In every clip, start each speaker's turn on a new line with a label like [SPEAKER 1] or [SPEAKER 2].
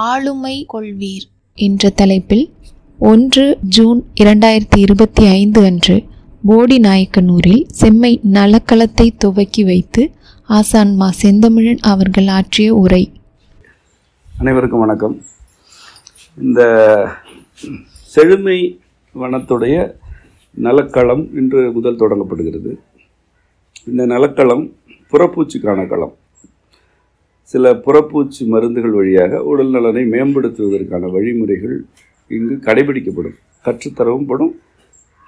[SPEAKER 1] ஆளுமை கொள்வீர் என்ற தலைப்பில் 1 ஜூன் 2025 அன்று போடிநாயக்கனூரில் செம்மை நலக்களத்தை துவக்கி வைத்து ஆசான் மா செந்தமிழன் அவர்கள் ஆற்றிய உரை.
[SPEAKER 2] அனைவருக்கும் வணக்கம். இந்த செழுமை வனத்துடைய நலக்களம் இன்று முதல் தொடங்கப்படுகிறது. இந்த நலக்களம் புறப்பூச்சிக்கான களம். சில புறப்பூச்சி மருந்துகள் வழியாக உடல் நலனை மேம்படுத்துவதற்கான வழிமுறைகள் இங்கு கடைபிடிக்கப்படும், கற்றுத்தரவும் படும்.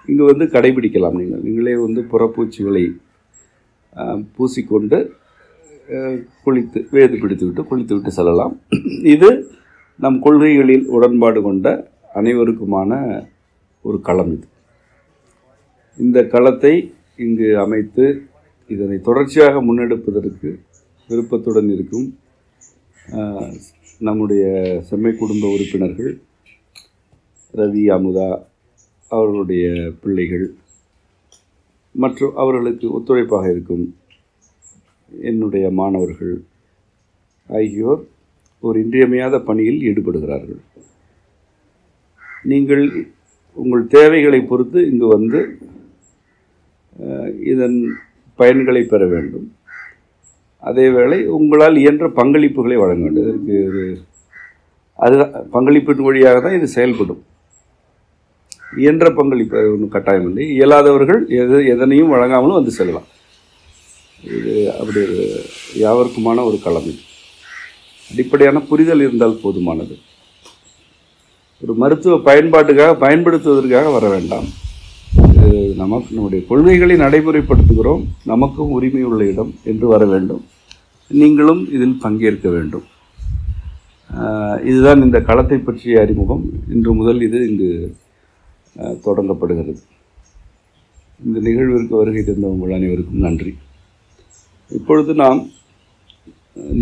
[SPEAKER 2] இங்கு கடைபிடிக்கலாம். நீங்களே புறப்பூச்சிகளை பூசிக்கொண்டு குளித்து வேது பிடித்துவிட்டு குளித்துவிட்டு செல்லலாம். இது நம் கொள்கைகளில் உடன்பாடு கொண்ட அனைவருக்குமான ஒரு களம். இந்த களத்தை இங்கு அமைத்து இதனை தொடர்ச்சியாக முன்னெடுப்பதற்கு விருப்பத்துடன் இருக்கும் நம்முடைய செம்மை குடும்ப உறுப்பினர்கள் ரவி, அமுதா, அவர்களுடைய பிள்ளைகள் மற்றும் அவர்களுக்கு ஒத்துழைப்பாக இருக்கும் என்னுடைய மாணவர்கள் ஆகியோர் ஒரு இன்றியமையாத பணியில் ஈடுபடுகிறார்கள். நீங்கள் உங்கள் தேவைகளை பொறுத்து இங்கு இதன் பயன்களை பெற வேண்டும். அதேவேளை உங்களால் இயன்ற பங்களிப்புகளை வழங்க வேண்டும். இதற்கு அது பங்களிப்பின் வழியாக தான் இது செயல்படும். இயன்ற பங்களிப்பு ஒன்றும் கட்டாயம் இல்லை. இயலாதவர்கள் எதனையும் வழங்காமலும் செல்லலாம். இது அப்படி யாவருக்குமான ஒரு களம். அடிப்படையான புரிதல் இருந்தால் போதுமானது. ஒரு மருத்துவ பயன்பாட்டுக்காக பயன்படுத்துவதற்காக வர வேண்டாம். நம்முடைய கொள்கைகளை நடைமுறைப்படுத்துகிறோம், நமக்கும் உரிமை உள்ள இடம் என்று வர வேண்டும். நீங்களும் இதில் பங்கேற்க வேண்டும். இதுதான் இந்த களத்தை பற்றிய அறிமுகம். இன்று முதல் இது இங்கு தொடங்கப்படுகிறது. இந்த நிகழ்விற்கு வருகை தந்த உங்கள் அனைவருக்கும் நன்றி. இப்பொழுது நாம்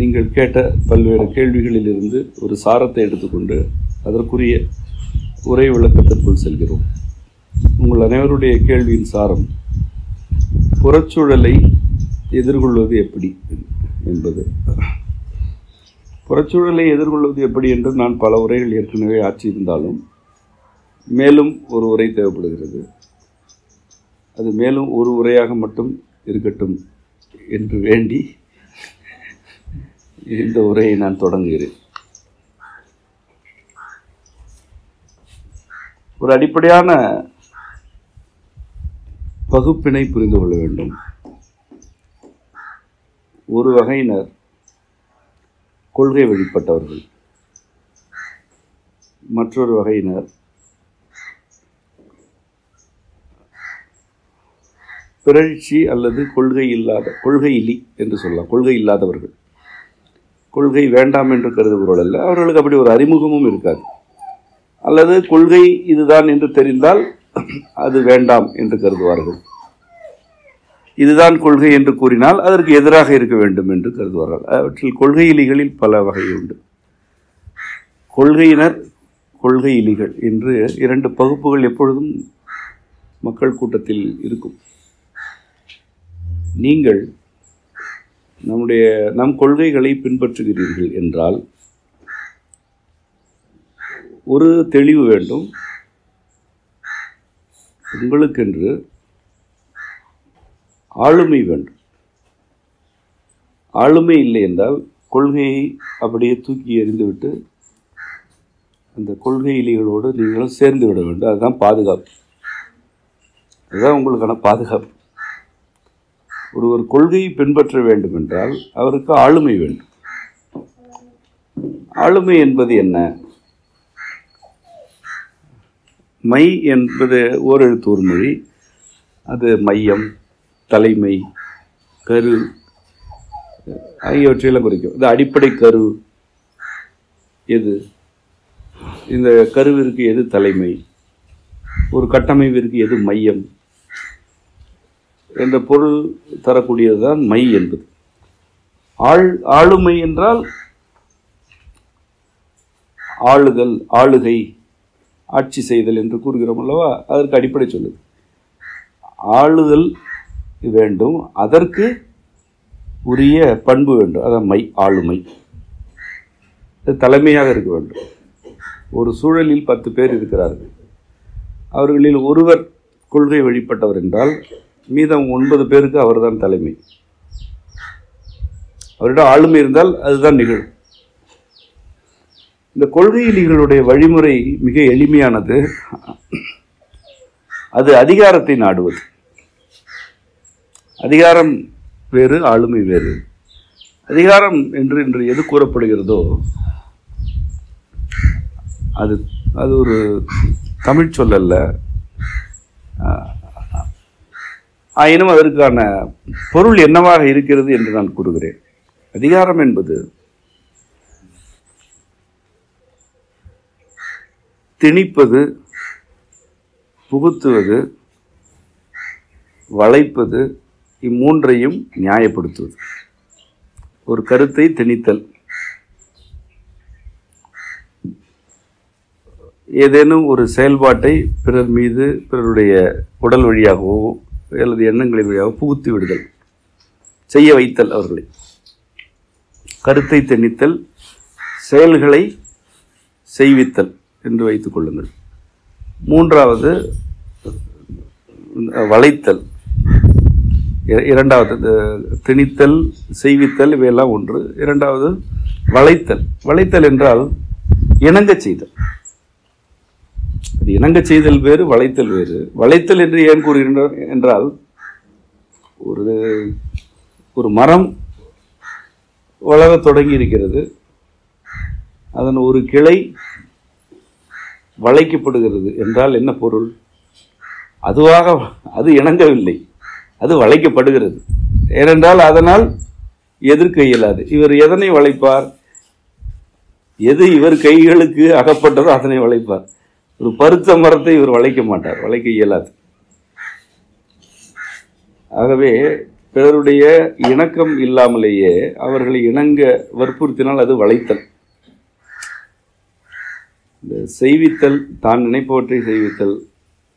[SPEAKER 2] நீங்கள் கேட்ட பல்வேறு கேள்விகளிலிருந்து ஒரு சாரத்தை எடுத்துக்கொண்டு அதற்குரிய உரை விளக்கத்திற்குள் செல்கிறோம். உங்கள் அனைவருடைய கேள்வியின் சாரம் புறச்சூழலை எதிர்கொள்வது எப்படி என்பது. புறச்சூழலை எதிர்கொள்வது எப்படி என்று நான் பல உரைகள் ஏற்கனவே ஆற்றியிருந்தாலும் மேலும் ஒரு உரை தேவைப்படுகிறது. அது மேலும் ஒரு உரையாக மட்டும் இருக்கட்டும் என்று வேண்டி இந்த உரையை நான் தொடங்குகிறேன். ஒரு அடிப்படையான பகுப்பினை புரிந்து கொள்ள வேண்டும். ஒரு வகையினர் கொள்கை வழிபட்டவர்கள், மற்றொரு வகையினர் பிறழ்ச்சி அல்லது கொள்கையிலி என்று சொல்லலாம். கொள்கை இல்லாதவர்கள், கொள்கை வேண்டாம் என்று கருதுபவர்கள் அல்ல. அவர்களுக்கு அப்படி ஒரு அறிமுகமும் இருக்காது. அல்லது கொள்கை இதுதான் என்று தெரிந்தால் அது வேண்டாம் என்று கருதுவார்கள். இதுதான் கொள்கை என்று கூறினால் அதற்கு எதிராக இருக்க வேண்டும் என்று கருதுவார்கள். அவற்றில் கொள்கையிலிகளில் பல வகை உண்டு. கொள்கையினர், கொள்கையிலிகள் என்று இரண்டு பகுப்புகள் எப்பொழுதும் மக்கள் கூட்டத்தில் இருக்கும். நீங்கள் நம் கொள்கைகளை பின்பற்றுகிறீர்கள் என்றால் ஒரு தெளிவு வேண்டும். உங்களுக்கென்று ஆளுமை வேண்டும். ஆளுமை இல்லை என்றால் கொள்கையை அப்படியே தூக்கி எறிந்துவிட்டு அந்த கொள்கையிலிகளோடு நீங்களும் சேர்ந்து விட வேண்டும். அதுதான் பாதுகாப்பு. அதுதான் உங்களுக்கான பாதுகாப்பு. ஒருவர் கொள்கையை பின்பற்ற வேண்டும் என்றால் அவருக்கு ஆளுமை வேண்டும். ஆளுமை என்பது என்ன? மை என்பது ஓரெழுத்தூர் மொழி. அது மையம், தலைமை, கரு ஆகியவற்றையெல்லாம் குறிக்கும். இது அடிப்படை கரு எது? இந்த கருவிற்கு எது தலைமை? ஒரு கட்டமைப்பிற்கு எது மையம் என்ற பொருள் தரக்கூடியதுதான் மை என்பது. ஆளுமை என்றால் ஆளுதல், ஆளுகை, ஆட்சி செய்தல் என்று கூறுகிறோம் அல்லவா? அதற்கு அடிப்படை சொல்லுது. ஆளுதல் வேண்டும், அதற்கு உரிய பண்பு வேண்டும். அதான் மை, ஆளுமை. தலைமையாக இருக்க வேண்டும். ஒரு சூழலில் 10 பேர் இருக்கிறார்கள். அவர்களில் ஒருவர் கொள்கை வழிபட்டவர் என்றால் மீதம் 9 பேருக்கு அவர்தான் தலைமை. அவரிடம் ஆளுமை இருந்தால் அதுதான் நிகழும். இந்த கொள்கையிலிகளுடைய வழிமுறை மிக எளிமையானது. அது அதிகாரத்தை நாடுவது. அதிகாரம் வேறு, ஆளுமை வேறு. அதிகாரம் என்று இன்று எது கூறப்படுகிறதோ அது அது ஒரு தமிழ் சொல்லல்ல. ஆயினும் அதற்கான பொருள் என்னவாக இருக்கிறது என்று நான் கூறுகிறேன். அதிகாரம் என்பது திணிப்பது, புகுத்துவது, வளைப்பது, இம்மூன்றையும் நியாயப்படுத்துவது. ஒரு கருத்தை திணித்தல், ஏதேனும் ஒரு செயல்பாட்டை பிறர் மீது பிறருடைய உடல் வழியாகவோ அல்லது எண்ணங்களின் வழியாகவோ புகுத்தி விடுதல், செய்ய வைத்தல். அவர்களை கருத்தை திணித்தல், செயல்களை செய்வித்தல் என்று வைத்துக் கொள்ளுங்கள். மூன்றாவது வளைத்தல். இரண்டாவது திணித்தல், செய்வித்தல், இவையெல்லாம் ஒன்று. இரண்டாவது வளைத்தல். வளைத்தல் என்றால் இணங்க செய்தல். அது இணங்க செய்தல் வேறு, வளைத்தல் வேறு. வளைத்தல் என்று ஏன் கூறுகின்றோம் என்றால், ஒரு மரம் வளர தொடங்கி இருக்கிறது. அதன் ஒரு கிளை வளைக்கப்படுகிறது என்றால் என்ன பொருள்? அது இணங்கவில்லை, அது வளைக்கப்படுகிறது. ஏனென்றால் அதனால் எதிர்க்க இயலாது. இவர் எதனை வளைப்பார்? எது இவர் கைகளுக்கு அகப்பட்டதோ அதனை வளைப்பார். ஒரு பருத்த மரத்தை இவர் வளைக்க மாட்டார், வளைக்க இயலாது. ஆகவே பிறருடைய இணக்கம் இல்லாமலேயே அவர்களை இணங்க வற்புறுத்தினால் அது வளைத்தல். இந்த செய்வித்தல், தான் நினைப்பவற்றை செய்வித்தல்,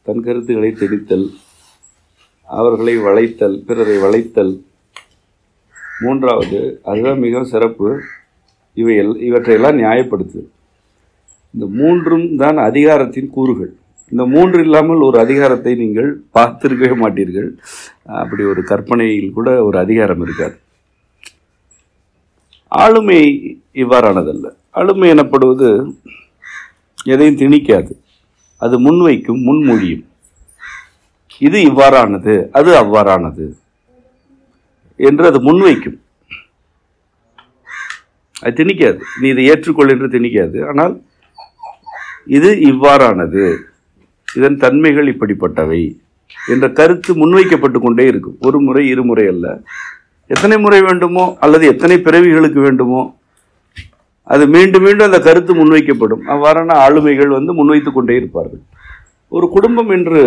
[SPEAKER 2] தன் கருத்துக்களை திணித்தல், அவர்களை வளைத்தல், பிறரை வளைத்தல். மூன்றாவது, அதுதான் மிக சிறப்பு, இவற்றையெல்லாம் நியாயப்படுத்துதல். இந்த மூன்றும் தான் அதிகாரத்தின் கூறுகள். இந்த மூன்று இல்லாமல் ஒரு அதிகாரத்தை நீங்கள் பார்த்திருக்கவே மாட்டீர்கள். அப்படி ஒரு கற்பனையில் கூட ஒரு அதிகாரம் இருக்காது. ஆளுமை இவ்வாறானதல்ல. ஆளுமை எனப்படுவது எதையும் திணிக்காது, அது முன்வைக்கும், முன்மொழியும். இது இவ்வாறானது, அது அவ்வாறானது என்று அது முன்வைக்கும். அது திணிக்காது. நீ இதை ஏற்றுக்கொள் என்று திணிக்காது. ஆனால் இது இவ்வாறானது, இதன் தன்மைகள் இப்படிப்பட்டவை என்ற கருத்து முன்வைக்கப்பட்டு கொண்டே இருக்கும். ஒரு முறை, இருமுறை அல்ல. எத்தனை முறை வேண்டுமோ அல்லது எத்தனை பிறவிகளுக்கு வேண்டுமோ அது மீண்டும் மீண்டும் அந்த கருத்து முன்வைக்கப்படும். அவ்வாறான ஆளுமைகள் முன்வைத்து கொண்டே இருப்பார்கள். ஒரு குடும்பம் என்று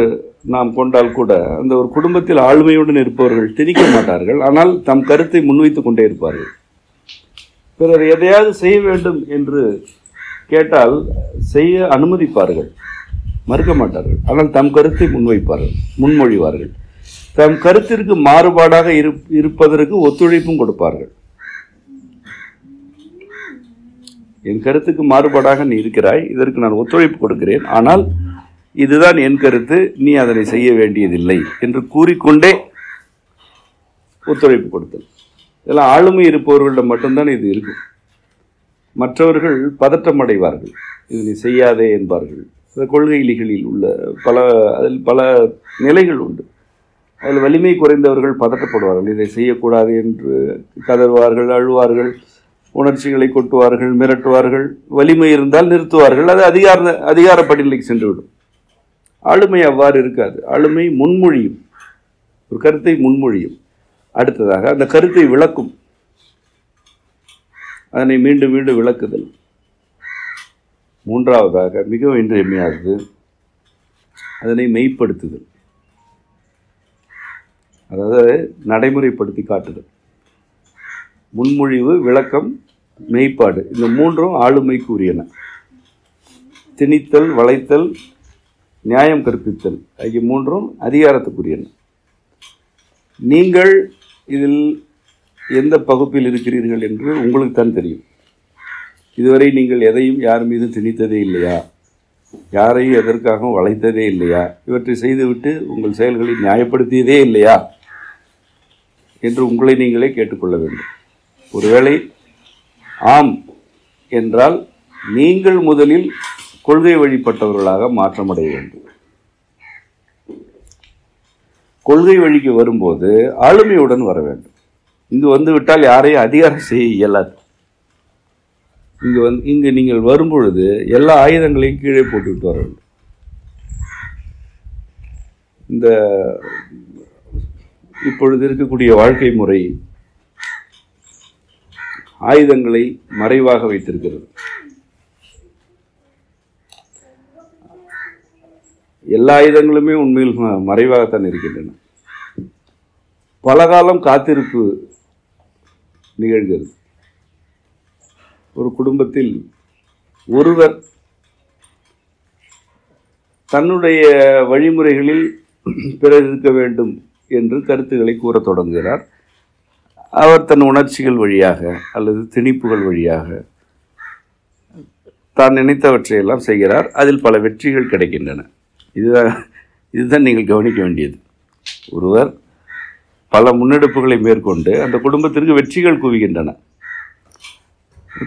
[SPEAKER 2] நாம் கொண்டால் கூட அந்த ஒரு குடும்பத்தில் ஆளுமையுடன் இருப்பவர்கள் திணிக்க மாட்டார்கள். ஆனால் தம் கருத்தை முன்வைத்து கொண்டே இருப்பார்கள். பிறர் எதையாவது செய்ய வேண்டும் என்று கேட்டால் செய்ய அனுமதிப்பார்கள், மறுக்க மாட்டார்கள். ஆனால் தம் கருத்தை முன்வைப்பார்கள், முன்மொழிவார்கள். தம் கருத்திற்கு மாறுபாடாக இருப்பதற்கு ஒத்துழைப்பும் கொடுப்பார்கள். என் கருத்துக்கு மாறுபாடாக நீ இருக்கிறாய், இதற்கு நான் ஒத்துழைப்பு கொடுக்கிறேன், ஆனால் இதுதான் என் கருத்து, நீ அதனை செய்ய வேண்டியதில்லை என்று கூறிக்கொண்டே ஒத்துழைப்பு கொடுத்தல். இதெல்லாம் ஆளுமை இருப்பவர்களிடம் மட்டும்தான் இது இருக்கும். மற்றவர்கள் பதற்றம் அடைவார்கள், இது நீ செய்யாதே என்பார்கள். கொள்கைகளில் உள்ள அதில் பல நிலைகள் உண்டு. அதில் வலிமை குறைந்தவர்கள் பதட்டப்படுவார்கள், இதை செய்யக்கூடாது என்று கதறுவார்கள், அழுவார்கள், உணர்ச்சிகளை கொட்டுவார்கள், மிரட்டுவார்கள். வலிமை இருந்தால் நிறுத்துவார்கள். அது அதிகார படிநிலைக்கு சென்றுவிடும். ஆளுமை அவ்வாறு இருக்காது. ஆளுமை முன்மொழியும், ஒரு கருத்தை முன்மொழியும். அடுத்ததாக அந்த கருத்தை விளக்கும், அதனை மீண்டும் மீண்டும் விளக்குதல். மூன்றாவதாக மிகவும் இன்றியமையாதது அதனை மெய்ப்படுத்துதல், அதாவது நடைமுறைப்படுத்தி காட்டுதல். முன்மொழிவு, விளக்கம், மெய்ப்பாடு, இந்த மூன்றும் ஆளுமைக்கு உரியன. திணித்தல், வளைத்தல், நியாயம் கற்பித்தல் ஆகிய மூன்றும் அதிகாரத்துக்குரியன. நீங்கள் இதில் எந்த பகுப்பில் இருக்கிறீர்கள் என்று உங்களுக்கு தான் தெரியும். இதுவரை நீங்கள் எதையும் யார் மீதும் திணித்ததே இல்லையா? யாரையும் எதற்காகவும் வளைத்ததே இல்லையா? இவற்றை செய்துவிட்டு உங்கள் செயல்களை நியாயப்படுத்தியதே இல்லையா என்று உங்களை நீங்களே கேட்டுக்கொள்ள வேண்டும். ஒருவேளை ஆம் என்றால் நீங்கள் முதலில் கொள்கை வழிபட்டவர்களாக மாற்றமடைய வேண்டும். கொள்கை வழிக்கு வரும்போது ஆளுமையுடன் வர வேண்டும். இங்கு வந்துவிட்டால் யாரையும் அதிகாரம் செய்ய இயலாது. இங்கு நீங்கள் வரும்பொழுது எல்லா ஆயுதங்களையும் கீழே போட்டுவிட்டு வர வேண்டும். இந்த இப்பொழுது இருக்கக்கூடிய வாழ்க்கை முறை ஆயுதங்களை மறைவாக வைத்திருக்கிறது. எல்லா ஆயுதங்களுமே உண்மையில் மறைவாகத்தான் இருக்கின்றன. பல காலம் காத்திருப்பு நிகழ்கிறது. ஒரு குடும்பத்தில் ஒருவர் தன்னுடைய வழிமுறைகளில் பிறர் இருக்க வேண்டும் என்று கருத்துக்களை கூறத் தொடங்குகிறார். அவர் தன் உணர்ச்சிகள் வழியாக அல்லது திணிப்புகள் வழியாக தான் நினைத்தவற்றையெல்லாம் செய்கிறார். அதில் பல வெற்றிகள் கிடைக்கின்றன. இதுதான் நீங்கள் கவனிக்க வேண்டியது. ஒருவர் பல முன்னெடுப்புகளை மேற்கொண்டு அந்த குடும்பத்திற்கு வெற்றிகள் குவிகின்றன.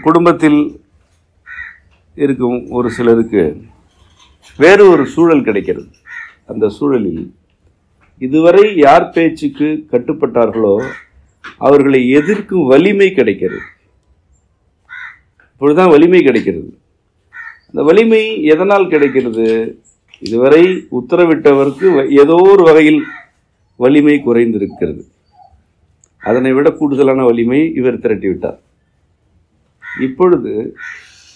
[SPEAKER 2] குடும்பத்தில் இருக்கும் ஒரு சிலருக்கு வேறு ஒரு சூழல் கிடைக்கிறது. அந்த சூழலில் இதுவரை யார் பேச்சுக்கு கட்டுப்பட்டார்களோ அவர்களை எதிர்க்கும் வலிமை கிடைக்கிறது. இப்பொழுதுதான் வலிமை கிடைக்கிறது. அந்த வலிமை எதனால் கிடைக்கிறது? இதுவரை உத்தரவிட்டவருக்கு ஏதோ ஒரு வகையில் வலிமை குறைந்திருக்கிறது. அதனை விட கூடுதலான வலிமை இவர் திரட்டிவிட்டார். இப்பொழுது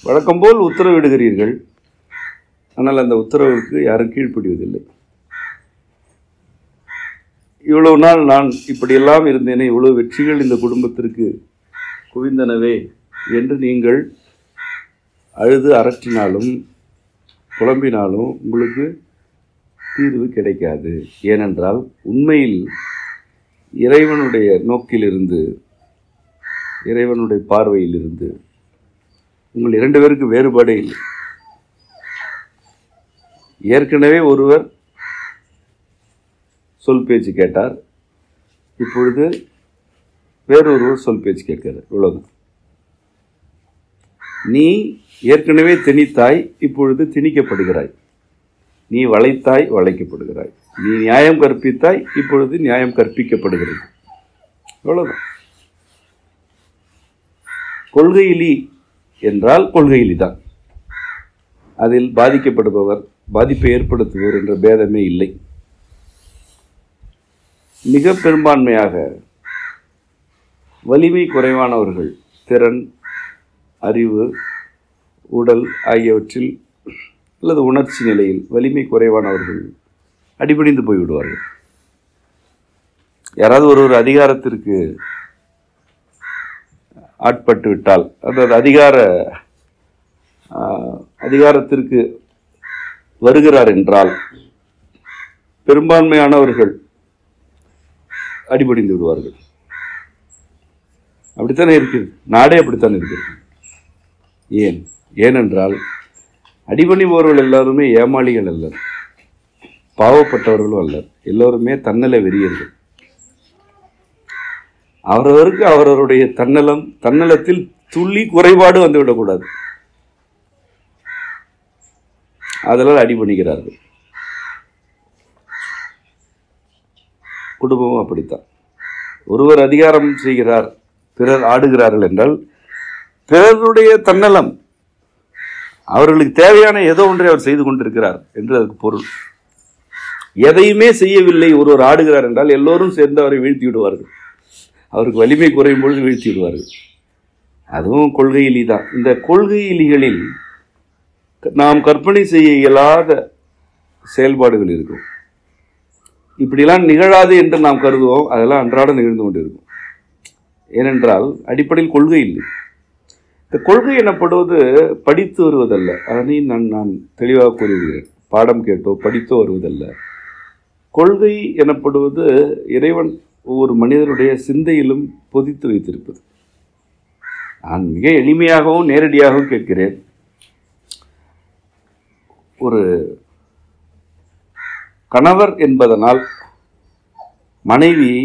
[SPEAKER 2] வழக்கம்போல் உத்தரவிடுகிறீர்கள், ஆனால் அந்த உத்தரவுக்கு யாரும் கீழ்ப்படிவதில்லை. இவ்வளவு நாள் நான் இப்படியெல்லாம் இருந்தேனே, இவ்வளவு வெற்றிகள் இந்த குடும்பத்திற்கு குவிந்தனவே என்று நீங்கள் அழுது அரற்றினாலும் புலம்பினாலும் உங்களுக்கு தீர்வு கிடைக்காது. ஏனென்றால் உண்மையில் இறைவனுடைய நோக்கிலிருந்து, இறைவனுடைய பார்வையிலிருந்து உங்கள் இரண்டு பேருக்கு வேறுபாடே இல்லை. ஏற்கனவே ஒருவர் சொல் பேச்சு கேட்டார், இப்பொழுது வேறொருவர் சொல் பேச்சு கேட்கிறார். இவ்வளவுதான். நீ ஏற்கனவே திணித்தாய், இப்பொழுது திணிக்கப்படுகிறாய். நீ வளைத்தாய், வளைக்கப்படுகிறாய். நீ நியாயம் கற்பித்தாய், இப்பொழுது நியாயம் கற்பிக்கப்படுகிறது. இவ்வளவுதான். கொள்கையிலி என்றால் கொள்கையிலி தான். அதில் பாதிக்கப்படுபவர், பாதிப்பை ஏற்படுத்துபவர் என்ற பேதமே இல்லை. மிக பெரும்பான்மையாக வலிமை குறைவானவர்கள், திறன், அறிவு, உடல் ஆகியவற்றில் அல்லது உணர்ச்சி நிலையில் வலிமை குறைவானவர்கள் அடிபணிந்து போய்விடுவார்கள். யாராவது ஒரு அதிகாரத்திற்கு ஆட்பட்டு விட்டால், அதாவது அதிகாரத்திற்கு வருகிறார் என்றால் பெரும்பான்மையானவர்கள் அடிபடிந்து விடுவார்கள். அப்படித்தானே இருக்கிறது. நாடே அப்படித்தான் இருக்கிறது. ஏனென்றால் அடிபணிபவர்கள் எல்லாருமே ஏமாளிகள் அல்ல, பாவப்பட்டவர்களும் அல்ல. எல்லோருமே தன்னல வெறியர்கள். அவரவருக்கு அவரவருடைய தன்னலத்தில் துள்ளி குறைபாடு வந்துவிடக்கூடாது. அதனால் அடிபணிகிறார்கள். குடும்பமும் அப்படித்தான். ஒருவர் அதிகாரம் செய்கிறார், பிறர் ஆடுகிறார்கள் என்றால் பிறருடைய தன்னலம், அவர்களுக்கு தேவையான ஏதோ ஒன்றை அவர் செய்து கொண்டிருக்கிறார் என்று அதுக்கு பொருள். எதையுமே செய்யவில்லை ஒருவர் ஆடுகிறார் என்றால் எல்லோரும் சேர்ந்து அவரை வீழ்த்தி விடுவார்கள். அவருக்கு வலிமை குறையும் பொழுது வீழ்த்தி விடுவார்கள். அதுவும் கொள்கையிலி தான். இந்த கொள்கையிலிகளில் நாம் கற்பனை செய்ய இயலாத செயல்பாடுகள் இருக்கும். இப்படிலாம் நிகழாது என்று நாம் கருதுவோம். அதெல்லாம் அன்றாடம் நிகழ்ந்து கொண்டு இருக்கும். ஏனென்றால் அடிப்படையில் கொள்கை இல்லை. இந்த கொள்கை எனப்படுவது படித்து வருவதல்ல. அதனை நான் தெளிவாக கூறுகிறேன். பாடம் கேட்டோ படித்தோ வருவதல்ல. கொள்கை எனப்படுவது இறைவன் ஒவ்வொரு மனிதனுடைய சிந்தையிலும் பொதித்து வைத்திருப்பது. நான் மிக எளிமையாகவும் நேரடியாகவும் கேட்கிறேன். ஒரு கணவர் என்பதனால் மனைவியை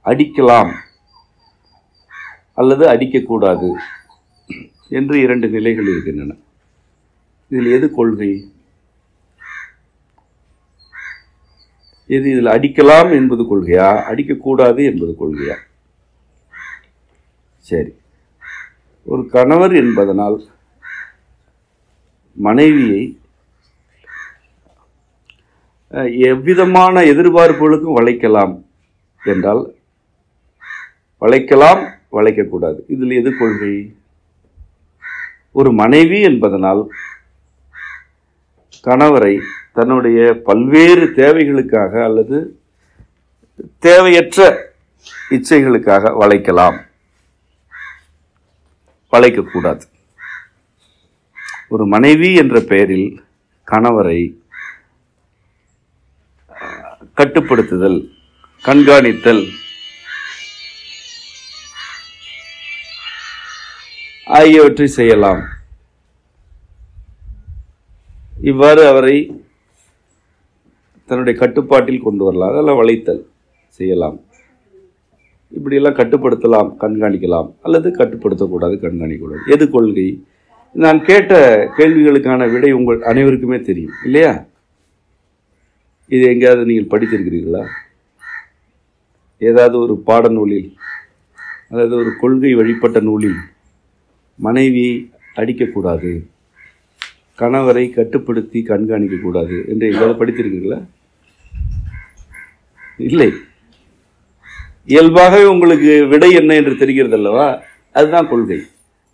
[SPEAKER 2] அடிக்கலாம் அல்லது அடிக்கக்கூடாது என்று 2 நிலைகள் இருக்கின்றன. இதில் எது கொள்கை? இதில் அடிக்கலாம் என்பது கொள்கையா, அடிக்கக்கூடாது என்பது கொள்கையா? சரி, ஒரு கணவர் என்பதனால் மனைவியை எவ்விதமான எதிர்பார்ப்புகளுக்கும் வளைக்கலாம் என்றால் வளைக்கலாம், வளைக்கக்கூடாது. இதில் எது கொள்கை? ஒரு மனைவி என்பதனால் கணவரை தன்னுடைய பல்வேறு தேவைகளுக்காக அல்லது தேவையற்ற இச்சைகளுக்காக வளைக்கலாம், வளைக்கக்கூடாது. ஒரு மனைவி என்ற பெயரில் கணவரை கட்டுப்படுத்துதல், கண்காணித்தல் ஆகியவற்றை செய்யலாம். இவ்வாறு அவரை தன்னுடைய கட்டுப்பாட்டில் கொண்டு வரலாம். அதெல்லாம் வளைத்தல் செய்யலாம். இப்படியெல்லாம் கட்டுப்படுத்தலாம், கண்காணிக்கலாம், அல்லது கட்டுப்படுத்தக்கூடாது, கண்காணிக்கக்கூடாது. எது கொள்கை? நான் கேட்ட கேள்விகளுக்கான விடை உங்கள் அனைவருக்குமே தெரியும் இல்லையா? இது எங்கேயாவது நீங்கள் படித்திருக்கிறீர்களா? ஏதாவது ஒரு பாடநூலில், அதாவது ஒரு கொள்கை வழிபட்ட நூலில் மனைவியை அடிக்கக்கூடாது, கணவரை கட்டுப்படுத்தி கண்காணிக்கக்கூடாது என்று எங்கேயாவது படித்திருக்கிறீர்களா? இல்லை. இயல்பாகவே உங்களுக்கு விடை என்ன என்று தெரிகிறது அல்லவா? அதுதான் கொள்கை.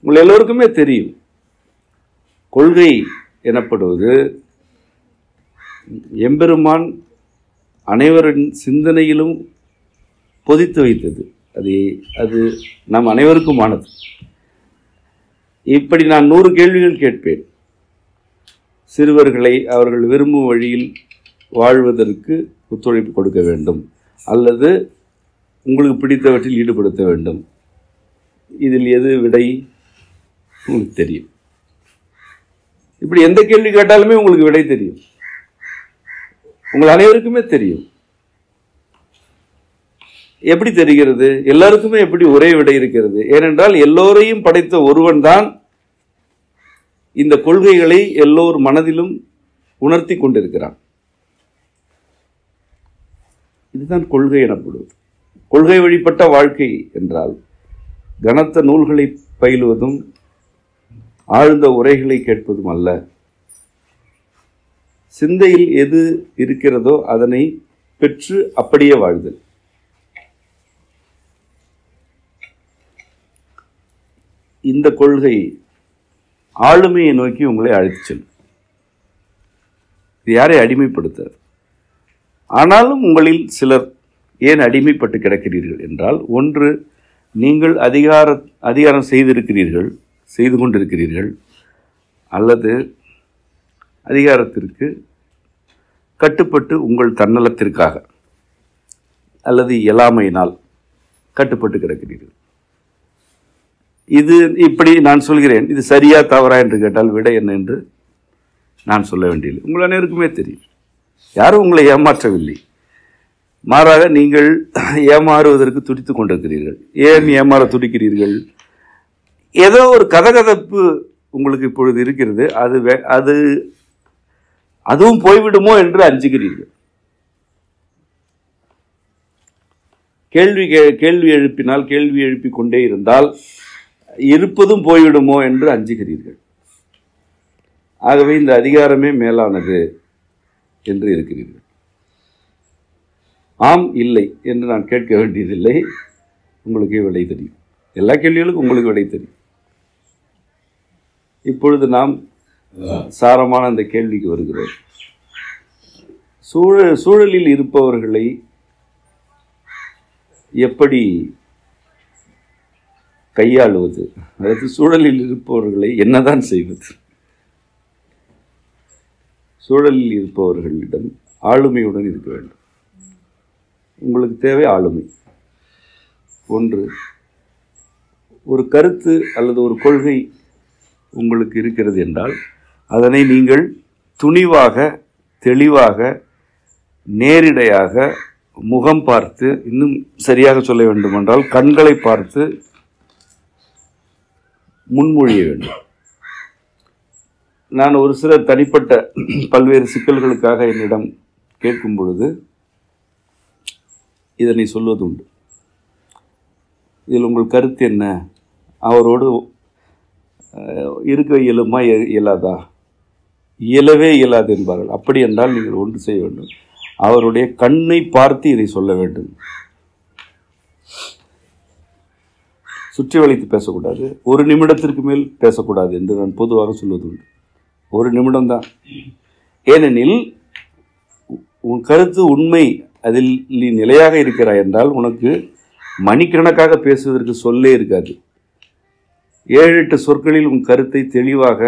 [SPEAKER 2] உங்கள் எல்லோருக்குமே தெரியும். கொள்கை எனப்படுவது எம்பெருமான் அனைவரின் சிந்தனையிலும் பொதித்து வைத்தது. அது நம் அனைவருக்குமானது. இப்படி நான் 100 கேள்விகள் கேட்பேன். சிறுவர்களை அவர்கள் விரும்பும் வழியில் வாழ்வதற்கு ஒத்துழைப்பு கொடுக்க வேண்டும், அல்லது உங்களுக்கு பிடித்தவற்றில் ஈடுபடுத்த வேண்டும். இதில் எது விடை உங்களுக்கு தெரியும். இப்படி எந்த கேள்வி கேட்டாலுமே உங்களுக்கு விடை தெரியும். உங்கள் அனைவருக்குமே தெரியும். எப்படி தெரிகிறது? எல்லாருக்குமே எப்படி ஒரே விடை இருக்கிறது? ஏனென்றால் எல்லோரையும் படைத்த ஒருவன் தான் இந்த கொள்கைகளை எல்லோர் மனதிலும் உணர்த்தி கொண்டிருக்கிறான். இதுதான் கொள்கை எனப்படுவது. கொள்கை வழிபட்ட வாழ்க்கை என்றால் கனத்த நூல்களை பயிலுவதும் ஆழ்ந்த உரைகளை கேட்பதும் அல்ல. சிந்தையில் எது இருக்கிறதோ அதனை பெற்று அப்படியே வாழ்தல். இந்த கொள்கை ஆளுமையை நோக்கி உங்களை அழைத்துச் செல்லும். இது யாரை அடிமைப்படுத்தாது. ஆனாலும் உங்களில் சிலர் ஏன் அடிமைப்பட்டு கிடக்கிறீர்கள் என்றால், ஒன்று, நீங்கள் அதிகாரம் செய்து கொண்டிருக்கிறீர்கள், அல்லது அதிகாரத்திற்கு கட்டுப்பட்டு உங்கள் தன்னலத்திற்காக அல்லது இயலாமையினால் கட்டுப்பட்டு கிடக்கிறீர்கள். இது இப்படி நான் சொல்கிறேன். இது சரியா தவறா என்று கேட்டால் விடை என்ன என்று நான் சொல்ல வேண்டியது உங்கள் அனைவருக்குமே தெரியும். யாரும் உங்களை ஏமாற்றவில்லை. மாறாக நீங்கள் ஏமாறுவதற்கு துடித்துக் கொண்டிருக்கிறீர்கள். ஏன் ஏமாற துடிக்கிறீர்கள்? ஏதோ ஒரு கதகதப்பு உங்களுக்கு இப்பொழுது இருக்கிறது. அதுவும் போய்விடுமோ என்று அஞ்சுகிறீர்கள். கேள்வி எழுப்பினால், கேள்வி எழுப்பிக் கொண்டே இருந்தால் இருப்பதும் போய்விடுமோ என்று அஞ்சுகிறீர்கள். ஆகவே இந்த அதிகாரமே மேலானது என்று இருக்கிறீர்கள். ஆம், இல்லை என்று நான் கேட்க வேண்டியதில்லை. உங்களுக்கே விடை தெரியும். எல்லா கேள்விகளுக்கும் உங்களுக்கு விடை தெரியும். இப்பொழுது நாம் சாரமான அந்த கேள்விக்கு வருகிறோம். சூழலில் இருப்பவர்களை எப்படி கையாளுவது, அதாவது சூழலில் இருப்பவர்களை என்னதான் செய்வது? சூழலில் இருப்பவர்களிடம் ஆளுமையுடன் இருக்க வேண்டும். உங்களுக்கு தேவை ஆளுமை. ஒன்று, ஒரு கருத்து அல்லது ஒரு கொள்கை உங்களுக்கு இருக்கிறது என்றால் அதனை நீங்கள் துணிவாக, தெளிவாக, நேரிடையாக, முகம் பார்த்து, இன்னும் சரியாக சொல்ல வேண்டுமென்றால் கண்களை பார்த்து முன்மொழிய வேண்டும். நான் ஒரு சில தனிப்பட்ட பல்வேறு சிக்கல்களுக்காக என்னிடம் கேட்கும் பொழுது இதனை சொல்வது உண்டு. இதில் உங்கள் கருத்து என்ன? அவரோடு இருக்க இயலுமா இயலாதா? இயலவே இயலாது என்பார்கள். அப்படி என்றால் நீங்கள் ஒன்று செய்ய வேண்டும், அவருடைய கண்ணை பார்த்து இதை சொல்ல வேண்டும். சுற்றி வளைத்து பேசக்கூடாது, ஒரு நிமிடத்திற்கு மேல் பேசக்கூடாது என்று நான் பொதுவாக சொல்வது உண்டு. ஒரு நிமிடம்தான். ஏனெனில் உன் கருத்து உண்மை, அதில் நீ நிலையாக இருக்கிறாய் என்றால் உனக்கு மணிக்கணக்காக பேசுவதற்கு சொல்லே இருக்காது. 7-8 சொற்களில் உன் கருத்தை தெளிவாக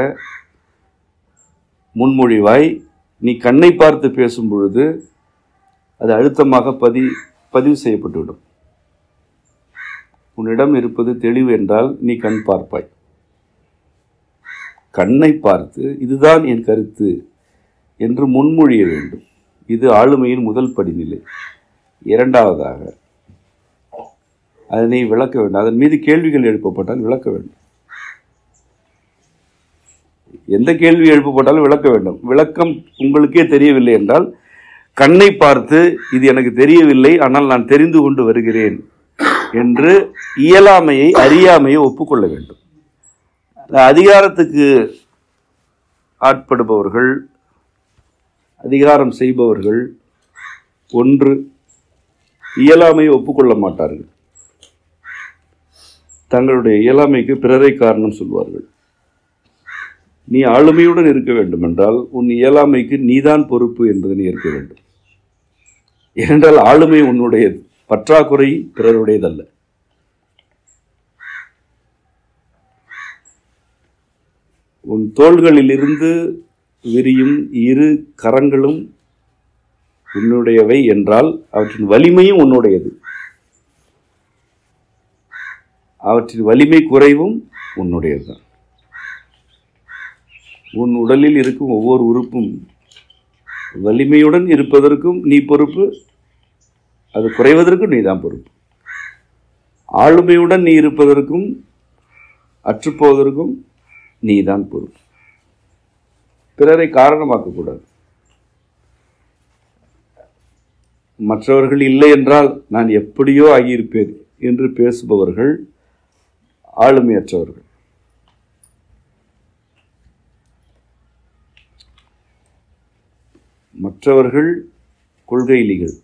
[SPEAKER 2] முன்மொழிவாய். நீ கண்ணை பார்த்து பேசும் பொழுது அது அழுத்தமாக பதிவு செய்யப்பட்டுவிடும். உன்னிடம் இருப்பது தெளிவு என்றால் நீ கண் பார்ப்பாய். கண்ணை பார்த்து இதுதான் என் கருத்து என்று முன்மொழிய வேண்டும். இது ஆளுமையின் முதல் படிநிலை. இரண்டாவதாக அதனை விளக்க வேண்டும். அதன் மீது கேள்விகள் எழுப்பப்பட்டால் விளக்க வேண்டும். எந்த கேள்வி எழுப்பப்பட்டாலும் விளக்க வேண்டும். விளக்கம் உங்களுக்கே தெரியவில்லை என்றால் கண்ணை பார்த்து இது எனக்கு தெரியவில்லை, ஆனால் நான் தெரிந்து கொண்டு வருகிறேன் என்று இயலாமையை, அறியாமையை ஒப்புக்கொள்ள வேண்டும். அதிகாரத்துக்கு ஆட்படுபவர்கள், அதிகாரம் செய்பவர்கள் ஒன்று இயலாமையை ஒப்புக்கொள்ள மாட்டார்கள். தங்களுடைய இயலாமைக்கு பிறரை காரணம் சொல்வார்கள். நீ ஆளுமையுடன் இருக்க வேண்டும் என்றால் உன் இயலாமைக்கு நீதான் பொறுப்பு என்பதை ஏற்க வேண்டும். ஏனென்றால் ஆளுமை உன்னுடையது, பற்றாக்குறை பிறருடையதல்ல. உன் தோள்களிலிருந்து விரியும் இரு கரங்களும் உன்னுடையவை என்றால் அவற்றின் வலிமையும் உன்னுடையது. அவற்றின் வலிமை குறைவும் உன்னுடையதுதான். உன் உடலில் இருக்கும் ஒவ்வொரு உறுப்பும் வலிமையுடன் இருப்பதற்கும் நீ பொறுப்பு, அது குறைவதற்கும் நீ தான் பொறுப்பு. ஆளுமையுடன் நீ இருப்பதற்கும் அற்றுப்போவதற்கும் நீ தான் பொறுப்பு. பிறரை காரணமாக்கக்கூடாது. மற்றவர்கள் இல்லை என்றால் நான் எப்படியோ ஆகியிருப்பேன் என்று பேசுபவர்கள் ஆளுமையற்றவர்கள். மற்றவர்கள் கொள்கையிலிகள்.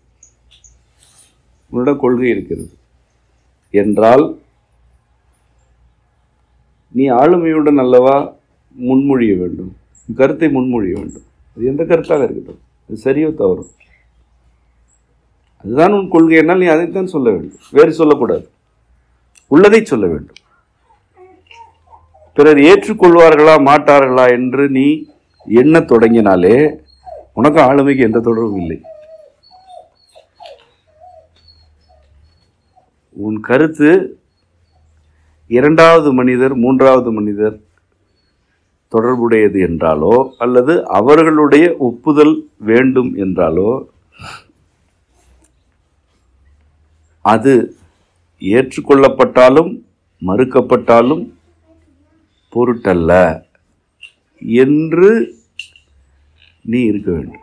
[SPEAKER 2] உன்னிடம் கொள்கை இருக்கிறது என்றால் நீ ஆளுமையுடன் அல்லவா முன்மொழிய வேண்டும், கருத்தை முன்மொழிய வேண்டும். அது எந்த கருத்தாக இருக்கட்டும், அது சரியோ தவறோ, அதுதான் உன் கொள்கை என்னால் நீ அதைத்தான் சொல்ல வேண்டும், வேறு சொல்லக்கூடாது. உள்ளதை சொல்ல வேண்டும். பிறர் ஏற்றுக்கொள்வார்களா மாட்டார்களா என்று நீ எண்ண தொடங்கினாலே உனக்கு ஆளுமைக்கு எந்த தொடர்பும் இல்லை. உன் கருத்து இரண்டாவது மனிதர், மூன்றாவது மனிதர் தொடர்புடையது என்றாலோ அல்லது அவர்களுடைய ஒப்புதல் வேண்டும் என்றாலோ அது ஏற்றுக்கொள்ளப்பட்டாலும் மறுக்கப்பட்டாலும் பொருட்டல்ல என்று நீ இருக்க வேண்டும்.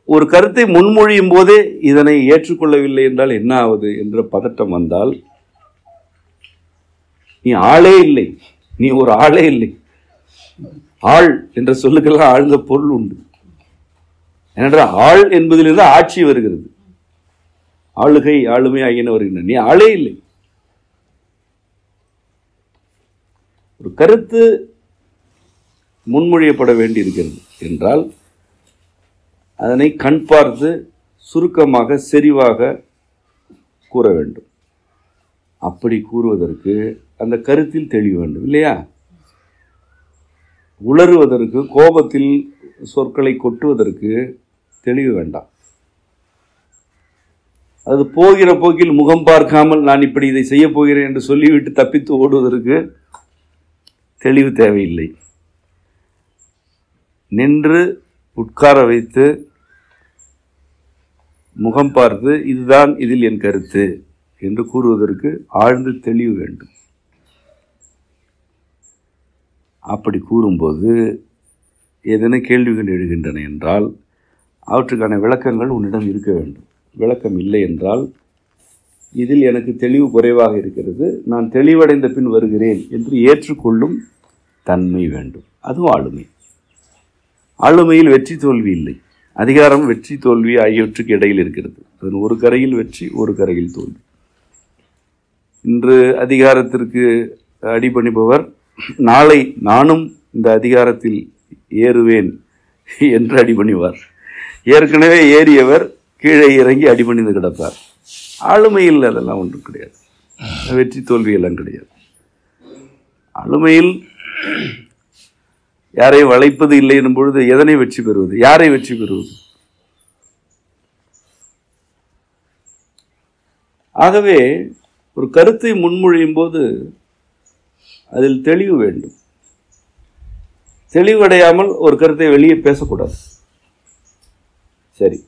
[SPEAKER 2] ஒரு கருத்தை முன்மொழியும் போதே இதனை ஏற்றுக்கொள்ளவில்லை என்றால் என்ன ஆவது என்ற பதட்டம் வந்தால் நீ ஆளே இல்லை, நீ ஒரு ஆளே இல்லை. ஆள் என்ற சொல்லுக்கெல்லாம் ஆழ்ந்த பொருள் உண்டு. ஏனென்றால் ஆள் என்பதிலிருந்து ஆட்சி வருகிறது, ஆளுகை ஆளுமை ஆகியன வருகின்றன. நீ ஆளே இல்லை. ஒரு கருத்து முன்மொழியப்பட வேண்டி இருக்கிறது என்றால் அதனை கண் பார்த்து சுருக்கமாக செறிவாக கூற வேண்டும். அப்படி கூறுவதற்கு அந்த கருத்தில் தெளிவு வேண்டும் இல்லையா? உளறுவதற்கு, கோபத்தில் சொற்களை கொட்டுவதற்கு தெளிவு வேண்டாம். அது போகிற போக்கில் முகம் பார்க்காமல் நான் இப்படி இதை செய்ய போகிறேன் என்று சொல்லிவிட்டு தப்பித்து ஓடுவதற்கு தெளிவு தேவையில்லை. நின்று உட்கார வைத்து முகம் பார்த்து இதுதான் இதில் என் கருத்து என்று கூறுவதற்கு ஆழ்ந்து தெளிவு வேண்டும். அப்படி கூறும்போது ஏதேனும் கேள்விகள் எழுகின்றன என்றால் அவற்றுக்கான விளக்கங்கள் உன்னிடம் இருக்க வேண்டும். விளக்கம் இல்லை என்றால் இதில் எனக்கு தெளிவு குறைவாக இருக்கிறது, நான் தெளிவடைந்த பின் வருகிறேன் என்று ஏற்றுக்கொள்ளும் தன்மை வேண்டும். அதுவும் ஆளுமை. ஆளுமையில் வெற்றி தோல்வி இல்லை. அதிகாரம் வெற்றி தோல்வி ஆகியவற்றுக்கு இடையில் இருக்கிறது. அதன் ஒரு கரையில் வெற்றி, ஒரு கரையில் தோல்வி. இன்று அதிகாரத்திற்கு அடிபணிபவர் நாளை நானும் இந்த அதிகாரத்தில் ஏறுவேன் என்று அடிபணிவார். ஏற்கனவே ஏறியவர் கீழே இறங்கி அடிபணிந்து கிடப்பார். ஆளுமையில் அதெல்லாம் ஒன்றும் கிடையாது. வெற்றி தோல்வி எல்லாம் கிடையாது. ஆளுமையில் யாரை வளைப்பது இல்லை எனும் பொழுது எதனை வெற்றி பெறுவது, யாரை வெற்றி பெறுவது? ஆகவே ஒரு கருத்தை முன்மொழியும் போது அதில் தெளிவு வேண்டும். தெளிவடையாமல் ஒரு கருத்தை வெளியே பேசக்கூடாது. சரி,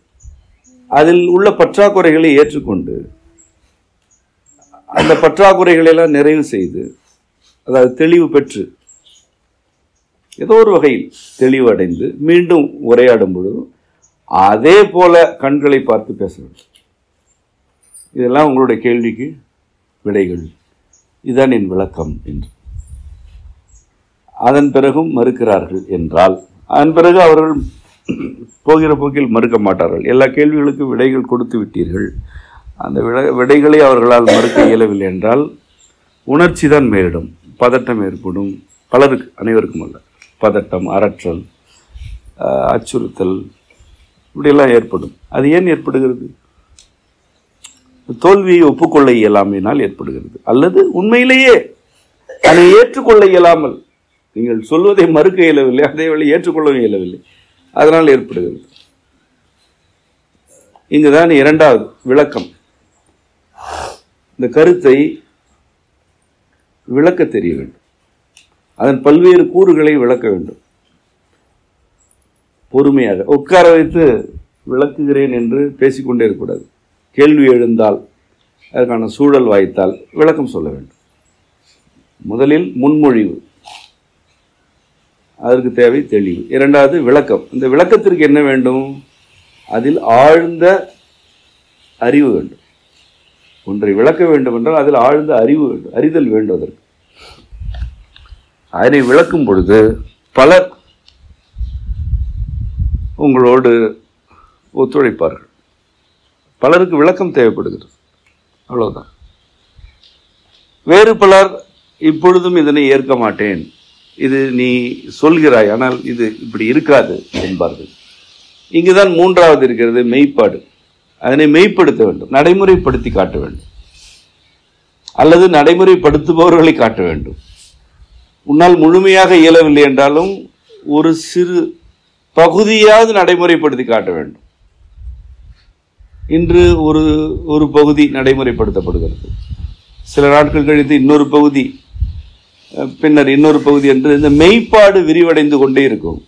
[SPEAKER 2] அதில் உள்ள பற்றாக்குறைகளை ஏற்றுக்கொண்டு அந்த பற்றாக்குறைகளை எல்லாம் நிறைவு செய்து, அதாவது தெளிவு பெற்று ஏதோ ஒரு வகையில் தெளிவடைந்து மீண்டும் உரையாடும் பொழுது அதே போல கண்களை பார்த்து பேச வேண்டும். இதெல்லாம் உங்களுடைய கேள்விக்கு விடைகள், இதுதான் என் விளக்கம் என்று. அதன் பிறகும் மறுக்கிறார்கள் என்றால் அதன் பிறகு அவர்கள் போகிற போக்கில் மறுக்க மாட்டார்கள். எல்லா கேள்விகளுக்கும் விடைகள் கொடுத்து விட்டீர்கள், அந்த விடைகளை அவர்களால் மறுக்க இயலவில்லை என்றால் உணர்ச்சி தான் மேலிடும், பதட்டம் ஏற்படும். பலருக்கு, அனைவருக்கும் அல்ல. பதட்டம், அரற்றல், அச்சுறுத்தல் இப்படியெல்லாம் ஏற்படும். அது ஏன் ஏற்படுகிறது? தோல்வியை ஒப்புக்கொள்ள இயலாமையினால் ஏற்படுகிறது. அல்லது உண்மையிலேயே அதை ஏற்றுக்கொள்ள இயலாமல், நீங்கள் சொல்வதை மறுக்க இயலவில்லை, அதே வேளை ஏற்றுக்கொள்ளவும் இயலவில்லை, அதனால் ஏற்படுகிறது. இங்குதான் இரண்டாவது விளக்கம். இந்த கருத்தை விளக்க தெரிய வேண்டும், அதன் பல்வேறு கூறுகளை விளக்க வேண்டும். பொறுமையாக உட்கார வைத்து விளக்குகிறேன் என்று பேசிக்கொண்டே இருக்கக்கூடாது. கேள்வி எழுந்தால், அதற்கான சூழல் வாய்த்தால் விளக்கம் சொல்ல வேண்டும். முதலில் முன்மொழிவு, அதற்கு தேவை தெளிவு. இரண்டாவது விளக்கம். இந்த விளக்கத்திற்கு என்ன வேண்டும்? அதில் ஆழ்ந்த அறிவு வேண்டும். ஒன்றை விளக்க வேண்டும் என்றால் அதில் ஆழ்ந்த அறிவு வேண்டும், அறிதல் வேண்டும். அதற்கு அதனை விளக்கும் பொழுது பலர் உங்களோடு ஒத்துழைப்பார்கள். பலருக்கு விளக்கம் தேவைப்படுகிறது, அவ்வளவுதான். வேறு பலர் இப்பொழுதும் இதனை ஏற்க மாட்டேன், இது நீ சொல்கிறாய், ஆனால் இது இப்படி இருக்காது என்பார்கள். இங்குதான் மூன்றாவது இருக்கிறது, மெய்ப்பாடு. அதனை மெய்ப்படுத்த வேண்டும், நடைமுறைப்படுத்தி காட்ட வேண்டும், அல்லது நடைமுறைப்படுத்துபவர்களை காட்ட வேண்டும். உன்னால் முழுமையாக இயலவில்லை என்றாலும் ஒரு சிறு பகுதியாவது நடைமுறைப்படுத்தி காட்ட வேண்டும். இன்று ஒரு பகுதி நடைமுறைப்படுத்தப்படுகிறது, சில நாட்கள் கழித்து இன்னொரு பகுதி, பின்னர் இன்னொரு பகுதி என்று இந்த மெய்ப்பாடு விரிவடைந்து கொண்டே இருக்கும்.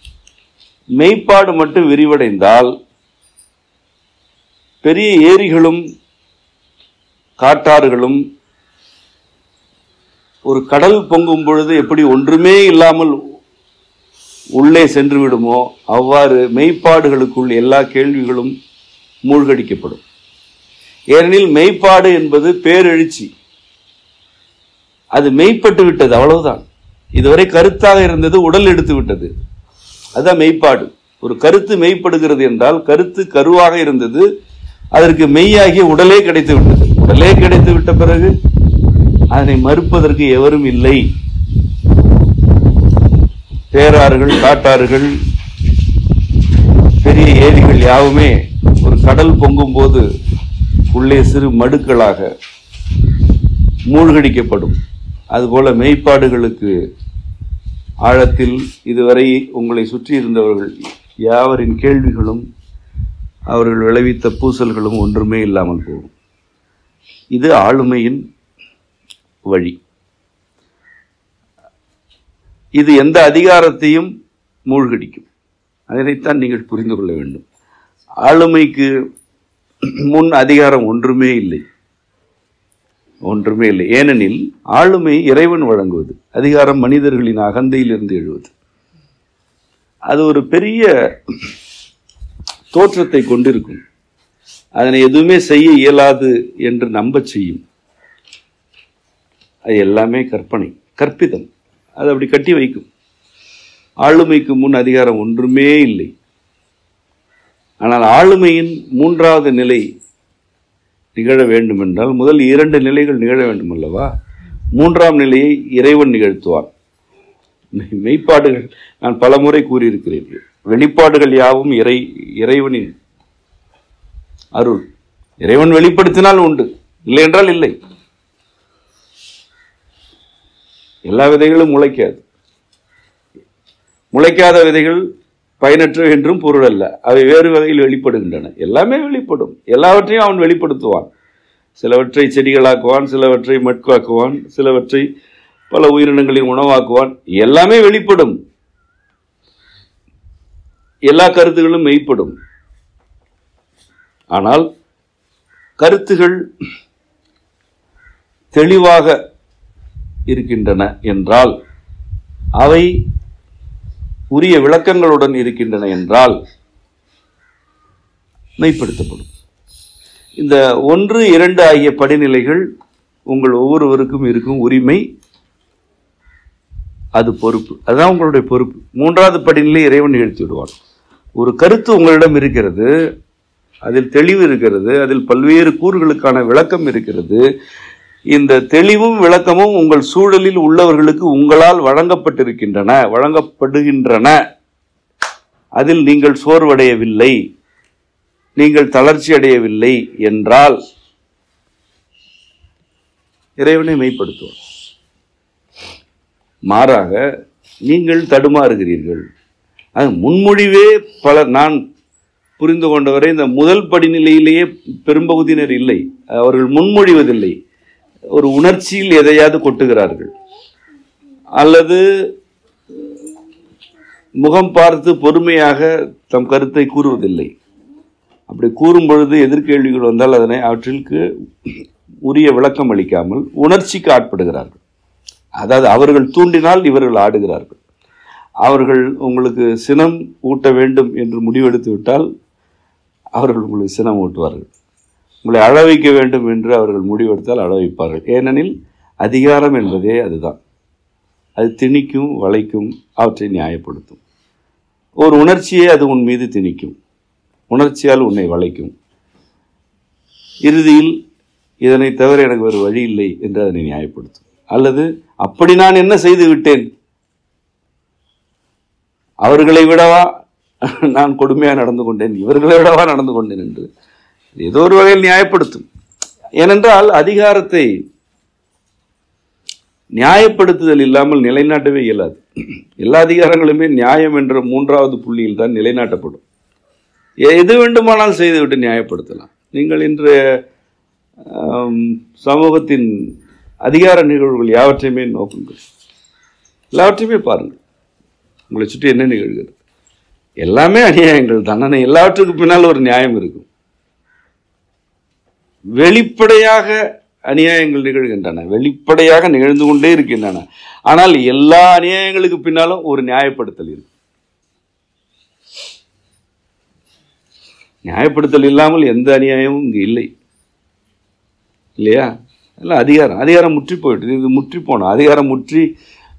[SPEAKER 2] மெய்ப்பாடு மட்டும் விரிவடைந்தால் பெரிய ஏரிகளும் காட்டாறுகளும் ஒரு கடல் பொங்கும் பொழுது எப்படி ஒன்றுமே இல்லாமல் உள்ளே சென்று விடுமோ அவ்வாறு மெய்ப்பாடுகளுக்குள் எல்லா கேள்விகளும் மூழ்கடிக்கப்படும். ஏனெனில் மெய்ப்பாடு என்பது பேரெழுச்சி, அது மெய்ப்பட்டு விட்டது, அவ்வளவுதான். இதுவரை கருத்தாக இருந்தது உடல் எடுத்து விட்டது, அதுதான் மெய்ப்பாடு. ஒரு கருத்து மெய்ப்படுகிறது என்றால் கருத்து கருவாக இருந்தது, அதற்கு மெய்யாகிய உடலே கிடைத்து விட்டது. உடலே கிடைத்து விட்ட பிறகு அதனை மறுப்பதற்கு எவரும் இல்லை. பேராறுகள், காட்டாறுகள், பெரிய ஏரிகள் யாவுமே ஒரு கடல் பொங்கும் போது உள்ளே சிறு மடுக்களாக மூழ்கடிக்கப்படும். அதுபோல மெய்ப்பாடுகளுக்கு ஆழத்தில் இதுவரை உங்களை சுற்றி இருந்தவர்கள் யாவரின் கேள்விகளும் அவர்கள் விளைவித்த பூசல்களும் ஒன்றுமே இல்லாமல் போகும். இது ஆளுமையின் வழி. இது எந்த அதிகாரத்தையும் மூழ்கடிக்கும். அதனைத்தான் நீங்கள் புரிந்து கொள்ள வேண்டும். ஆளுமைக்கு முன் அதிகாரம் ஒன்றுமே இல்லை. ஏனெனில் ஆளுமை இறைவன் வழங்குவது, அதிகாரம் மனிதர்களின் அகந்தையிலிருந்து எழுவது. அது ஒரு பெரிய தோற்றத்தை கொண்டிருக்கும். அதனை எதுவுமே செய்ய இயலாது என்று நம்ப செய்யும். அது எல்லாமே கற்பனை, கற்பிதம். அது அப்படி கட்டி வைக்கும். ஆளுமைக்கு முன் அதிகாரம் ஒன்றுமே இல்லை. ஆனால் ஆளுமையின் மூன்றாவது நிலை நிகழ வேண்டும் என்றால் முதல் 2 நிலைகள் நிகழ வேண்டும் அல்லவா? மூன்றாம் நிலையை இறைவன் நிகழ்த்துவார். மெய்ப்பாடுகள் நான் பலமுறை கூறியிருக்கிறேன். வெளிப்பாடுகள் யாவும் இறைவனின் அருள். இறைவன் வெளிப்படுத்தினால் உண்டு, இல்லை என்றால் இல்லை. எல்லா விதைகளும் முளைக்காது. முளைக்காத விதைகள் பயனற்ற என்றும் பொருள் அல்ல. அவை வேறு வகையில் வெளிப்படுகின்றன. எல்லாமே வெளிப்படும். எல்லாவற்றையும் அவன் வெளிப்படுத்துவான். சிலவற்றை செடிகளாக்குவான், சிலவற்றை மட்காக்குவான், சிலவற்றை பல உயிரினங்களின் உணவாக்குவான். எல்லாமே வெளிப்படும். எல்லா கருத்துகளும் மெய்ப்படும். ஆனால் கருத்துகள் தெளிவாக இருக்கின்றன என்றால், அவை உரிய விளக்கங்களுடன் இருக்கின்றன என்றால் மெய்ப்படுத்தப்படும். இந்த 1, 2 ஆகிய படிநிலைகள் உங்கள் ஒவ்வொருவருக்கும் இருக்கும் உரிமை. அது பொறுப்பு. அதுதான் உங்களுடைய பொறுப்பு. 3வது படிநிலை இறைவன் நிகழ்த்தி விடுவான். ஒரு கருத்து உங்களிடம் இருக்கிறது, அதில் தெளிவு இருக்கிறது, அதில் பல்வேறு கூறுகளுக்கான விளக்கம் இருக்கிறது. இந்த தெளிவும் விளக்கமும் உங்கள் சூழலில் உள்ளவர்களுக்கு உங்களால் வழங்கப்படுகின்றன. அதில் நீங்கள் சோர்வடையவில்லை, நீங்கள் தளர்ச்சி அடையவில்லை என்றால் இறைவனை மெய்ப்படுத்துவார். மாறாக நீங்கள் தடுமாறுகிறீர்கள். அது முன்மொழிவே நான் புரிந்து கொண்டவரை இந்த முதல் படிநிலையிலேயே பெரும்பகுதியினர் இல்லை. அவர்கள் முன்மொழிவதில்லை. ஒரு உணர்ச்சியில் எதையாவது கொட்டுகிறார்கள், அல்லது முகம் பார்த்து பொறுமையாக தம் கருத்தை கூறுவதில்லை. அப்படி கூறும் பொழுது எதிர்கேள்விகள் வந்தால் அவற்றிற்கு உரிய விளக்கம் அளிக்காமல் உணர்ச்சிக்கு ஆட்படுகிறார்கள். அதாவது அவர்கள் தூண்டினால் இவர்கள் ஆடுகிறார்கள். அவர்கள் உங்களுக்கு சினம் ஊட்ட வேண்டும் என்று முடிவெடுத்து விட்டால் அவர்கள் உங்களுக்கு சினம் ஊட்டுவார்கள். உங்களை அழ வைக்க வேண்டும் என்று அவர்கள் முடிவெடுத்தால் அழ வைப்பார்கள். ஏனெனில் அதிகாரம் என்பதே அதுதான். அது திணிக்கும், வளைக்கும், அவற்றை நியாயப்படுத்தும். ஒரு உணர்ச்சியை அது உன் மீது திணிக்கும், உணர்ச்சியால் உன்னை வளைக்கும். இறுதியில் இதனை தவிர எனக்கு ஒரு வழி இல்லை என்று அதனை நியாயப்படுத்தும். அல்லது அப்படி நான் என்ன செய்து விட்டேன், அவர்களை விடவா நான் கொடுமையாக நடந்து கொண்டேன், இவர்களை விடவா நடந்து கொண்டேன் என்று ஏதோ ஒரு வகையில் நியாயப்படுத்தும். ஏனென்றால் அதிகாரத்தை நியாயப்படுத்துதல் இல்லாமல் நிலைநாட்டவே இயலாது. எல்லா அதிகாரங்களுமே நியாயம் என்ற 3வது புள்ளியில் தான் நிலைநாட்டப்படும். எது வேண்டுமானால் செய்துவிட்டு நியாயப்படுத்தலாம். நீங்கள் இன்றைய சமூகத்தின் அதிகார நிகழ்வுகள் யாவற்றையுமே நோக்குங்கள், எல்லாவற்றையுமே பாருங்கள். உங்களை சுற்றி என்ன நிகழ்கிறது? எல்லாமே அநியாயங்கள் தான். ஆனால் எல்லாவற்றுக்கு பின்னால் ஒரு நியாயம் இருக்கும். வெளிப்படையாக அநியாயங்கள் நிகழ்கின்றன, வெளிப்படையாக நிகழ்ந்து கொண்டே இருக்கின்றன. ஆனால் எல்லா அநியாயங்களுக்கு பின்னாலும் ஒரு நியாயப்படுத்தல் இருக்கு. நியாயப்படுத்தல் இல்லாமல் எந்த அநியாயமும் இங்கு இல்லை, இல்லையா? எல்லாம் அதிகாரம் முற்றி போயிட்டு, இது முற்றி போனோம். அதிகாரம் முற்றி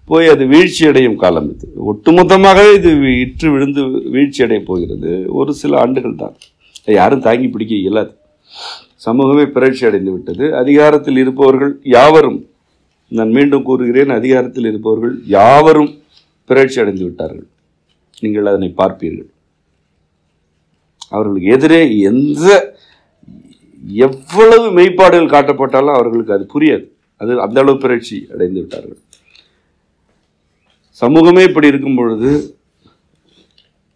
[SPEAKER 2] போய் அது வீழ்ச்சி அடையும் காலம் இது. ஒட்டுமொத்தமாகவே இது இற்று விழுந்து வீழ்ச்சி அடைய போகிறது. ஒரு சில ஆண்டுகள் தான். யாரும் தாங்கி பிடிக்க இயலாது. சமூகமே பிறழ்ச்சி அடைந்து விட்டது. அதிகாரத்தில் இருப்பவர்கள் யாவரும், நான் மீண்டும் கூறுகிறேன், அதிகாரத்தில் இருப்பவர்கள் யாவரும் பிறழ்ச்சி அடைந்து விட்டார்கள். நீங்கள் அதனை பார்ப்பீர்கள். அவர்களுக்கு எதிரே எவ்வளவு மெய்ப்பாடுகள் காட்டப்பட்டாலும் அவர்களுக்கு அது புரியாது. அது அந்த அளவு பிறழ்ச்சி அடைந்து விட்டார்கள். சமூகமே இப்படி இருக்கும் பொழுது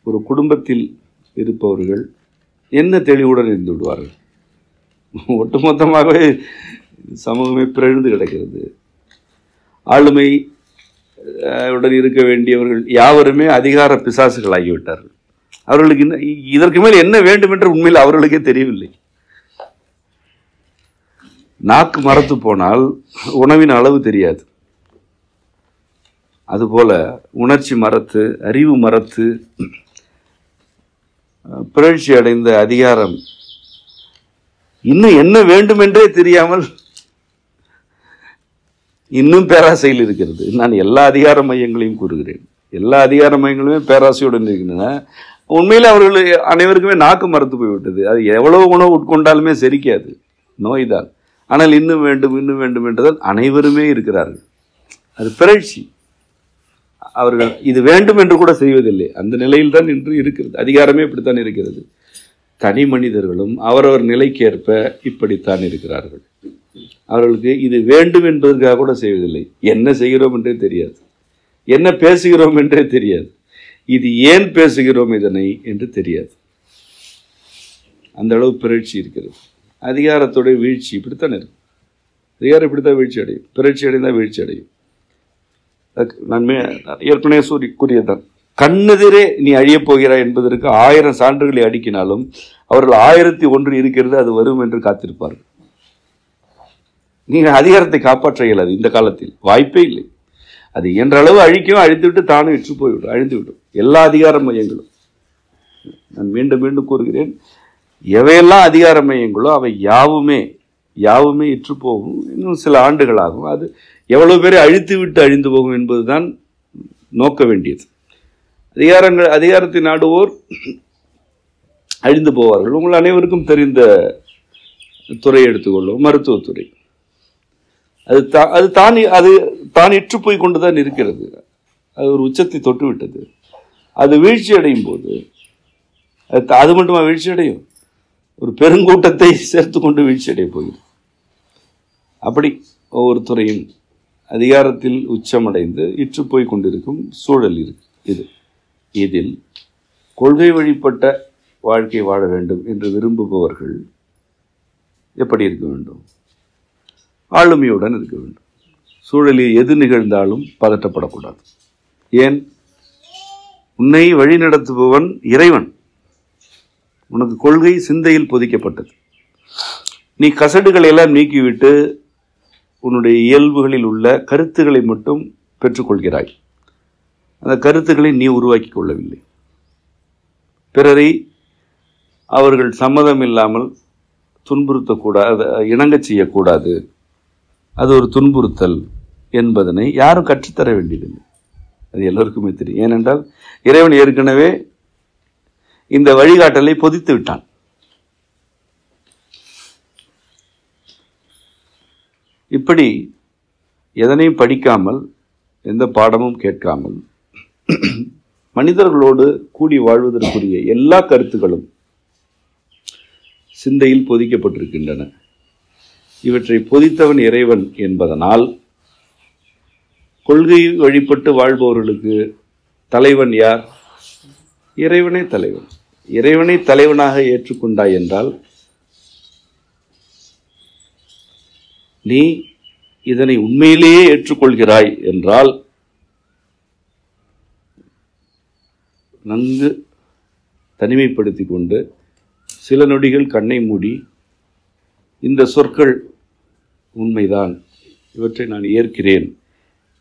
[SPEAKER 2] ஒரு குடும்பத்தில் இருப்பவர்கள் என்ன தெளிவுடன் இருந்து விடுவார்கள்? ஒட்டுமொத்தமாகவே சமூகமே பிறழ்ந்து கிடக்கிறது. ஆளுமை உடன் இருக்க வேண்டியவர்கள் யாவருமே அதிகார பிசாசுகள் ஆகிவிட்டார்கள். அவர்களுக்கு இதற்கு மேல் என்ன வேண்டும் என்று உண்மையில் அவர்களுக்கே தெரியவில்லை. நாக்கு மரத்து போனால் உணவின் அளவு தெரியாது. அதுபோல உணர்ச்சி மரத்து, அறிவு மரத்து, பிறழ்ச்சி அடைந்த அதிகாரம் இன்னும் என்ன வேண்டும் என்றே தெரியாமல் இன்னும் பேராசையில் இருக்கிறது. நான் எல்லா அதிகார மையங்களையும் கூறுகிறேன். எல்லா அதிகார மையங்களுமே பேராசையுடன் இருக்கின்றன. உண்மையில் அவர்கள் அனைவருக்குமே நாக்கு மரத்து போய்விட்டது. அது எவ்வளவு உணவு உட்கொண்டாலுமே செரிக்காது, நோய்தான். ஆனால் இன்னும் வேண்டும் இன்னும் வேண்டும் என்றுதான் அனைவருமே இருக்கிறார்கள். அது பிறழ்ச்சி. அவர்கள் இது வேண்டும் என்று கூட செய்வதில்லை. அந்த நிலையில் தான் இன்று இருக்கிறது. அதிகாரமே இப்படித்தான் இருக்கிறது. தனி மனிதர்களும் அவரவர் நிலைக்கேற்ப இப்படித்தான் இருக்கிறார்கள். அவர்களுக்கு இது வேண்டும் என்பதற்காக கூட செய்வதில்லை. என்ன செய்கிறோம் என்றே தெரியாது, என்ன பேசுகிறோம் என்றே தெரியாது, இது ஏன் பேசுகிறோம் இதனை என்று தெரியாது. அந்த அளவு பிறழ்ச்சி இருக்கிறது. அதிகாரத்துடைய வீழ்ச்சி இப்படித்தான் இருக்கு. அதிகாரம் இப்படித்தான் வீழ்ச்சி அடையும். பிறழ்ச்சி அடைந்தால் வீழ்ச்சி அடையும். நான் ஏற்கனவே கூறியதான், கண்ணெதிரே நீ அழியப் போகிறாய் என்பதற்கு 1000 சான்றுகளை அடுக்கினாலும் அவர்கள் 1001 இருக்கிறது, அது வரும் என்று காத்திருப்பார்கள். நீங்கள் அதிகாரத்தை காப்பாற்ற இயலாது. இந்த காலத்தில் வாய்ப்பே இல்லை. அது என்ற அளவு அழிக்கும், அழித்துவிட்டு தானும் விற்று போய்விடும், அழிந்துவிடும் எல்லா அதிகார மையங்களும். நான் மீண்டும் மீண்டும் கூறுகிறேன், எவையெல்லாம் அதிகார மையங்களோ அவை யாவுமே இற்று போகும். இன்னும் சில ஆண்டுகளாகும். அது எவ்வளவு பேரை அழித்து விட்டு அழிந்து போகும் என்பதுதான் நோக்க வேண்டியது. அதிகாரத்தை நாடுவோர் அழிந்து போவார்கள். உங்கள் அனைவருக்கும் தெரிந்த துறை எடுத்துக்கொள்ளும், மருத்துவத்துறை. அது தான் இற்று போய் கொண்டுதான் இருக்கிறது. அது ஒரு உச்சத்தை தொட்டு விட்டது. அது வீழ்ச்சி அடையும் போது அது மட்டுமா வீழ்ச்சி அடையும்? ஒரு பெருங்கூட்டத்தை சேர்த்து கொண்டு வீழ்ச்சி அடைய போகிறது. அப்படி ஒவ்வொரு துறையும் அதிகாரத்தில் உச்சமடைந்து இற்று போய் கொண்டிருக்கும் சூழல் இருக்கு. இதில் கொள்கை வழிபட்ட வாழ்க்கை வாழ வேண்டும் என்று விரும்புபவர்கள் எப்படி இருக்க வேண்டும்? ஆளுமையுடன் இருக்க வேண்டும். சூழலில் எது நிகழ்ந்தாலும் பதட்டப்படக்கூடாது. ஏன்? உன்னை வழி நடத்துபவன் இறைவன். உனக்கு கொள்கை சிந்தையில் பொதிக்கப்பட்டது. நீ கசடுகளை எல்லாம் நீக்கிவிட்டு உன்னுடைய இயல்புகளில் உள்ள கருத்துக்களை மட்டும் பெற்றுக்கொள்கிறாய். அந்த கருத்துக்களை நீ உருவாக்கி கொள்ளவில்லை. பிறரை அவர்கள் சம்மதம் இல்லாமல் துன்புறுத்தக்கூடாது, இணங்க செய்யக்கூடாது. அது ஒரு துன்புறுத்தல் என்பதனை யாரும் கற்றுத்தர வேண்டியதில்லை. அது எல்லோருக்குமே தெரியும். ஏனென்றால் இறைவன் ஏற்கனவே இந்த வழிகாட்டலை பொதித்து விட்டான். இப்படி எதனையும் படிக்காமல், எந்த பாடமும் கேட்காமல் மனிதர்களோடு கூடி வாழ்வதற்குரிய எல்லா கருத்துக்களும் சிந்தையில் பொதிக்கப்பட்டிருக்கின்றன. இவற்றை பொதித்தவன் இறைவன் என்பதனால் கொள்கை வழிபட்டு வாழ்பவர்களுக்கு தலைவன் யார்? இறைவனே தலைவன். இறைவனை தலைவனாக ஏற்றுக்கொண்டாய் என்றால் நீ இதனை உண்மையிலேயே ஏற்றுக்கொள்கிறாய் என்றால் நன்கு தனிமைப்படுத்தி கொண்டு சில நொடிகள் கண்ணை மூடி இந்த சொற்கள் உண்மைதான், இவற்றை நான் ஏற்கிறேன்,